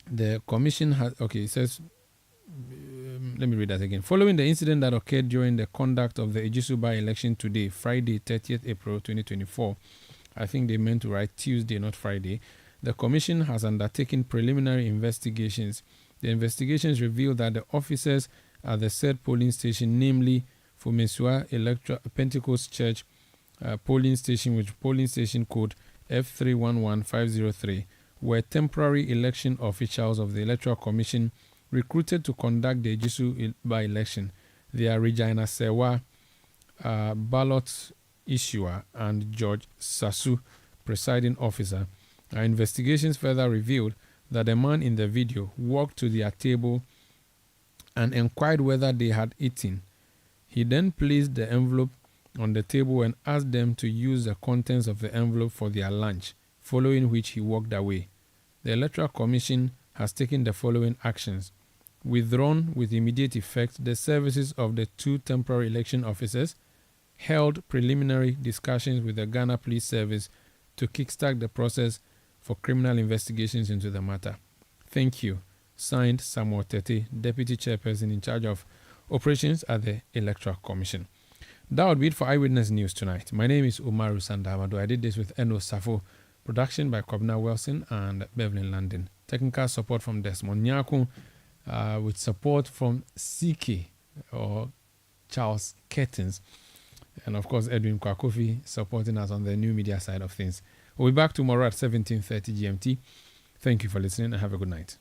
the commission has, it says, let me read that again. Following the incident that occurred during the conduct of the Jisu by-election today, Friday, 30th April 2024, I think they meant to write Tuesday, not Friday, the commission has undertaken preliminary investigations. The investigations reveal that the officers at the said polling station, namely Fumesua Pentecost Church polling station, with polling station code F311503, were temporary election officials of the Electoral Commission recruited to conduct the Jisu by-election. They are Regina Sewa, ballot issuer, and George Sasu, presiding officer. Our investigations further revealed that a man in the video walked to their table and inquired whether they had eaten. He then placed the envelope on the table and asked them to use the contents of the envelope for their lunch, following which he walked away. The Electoral Commission has taken the following actions: withdrawn with immediate effect the services of the two temporary election officers, held preliminary discussions with the Ghana Police Service to kickstart the process for criminal investigations into the matter. Thank you. Signed, Samuel Tete, Deputy Chairperson in charge of operations at the Electoral Commission. That would be it for Eyewitness News tonight. My name is Umaru Sandamado. I did this with Eno Safo. Production by Kobna Wilson and Bevelyn London. Technical support from Desmond Nyakun, with support from CK or Charles Kettins. And of course, Edwin Kwakofi supporting us on the new media side of things. We'll be back tomorrow at 17:30 GMT. Thank you for listening and have a good night.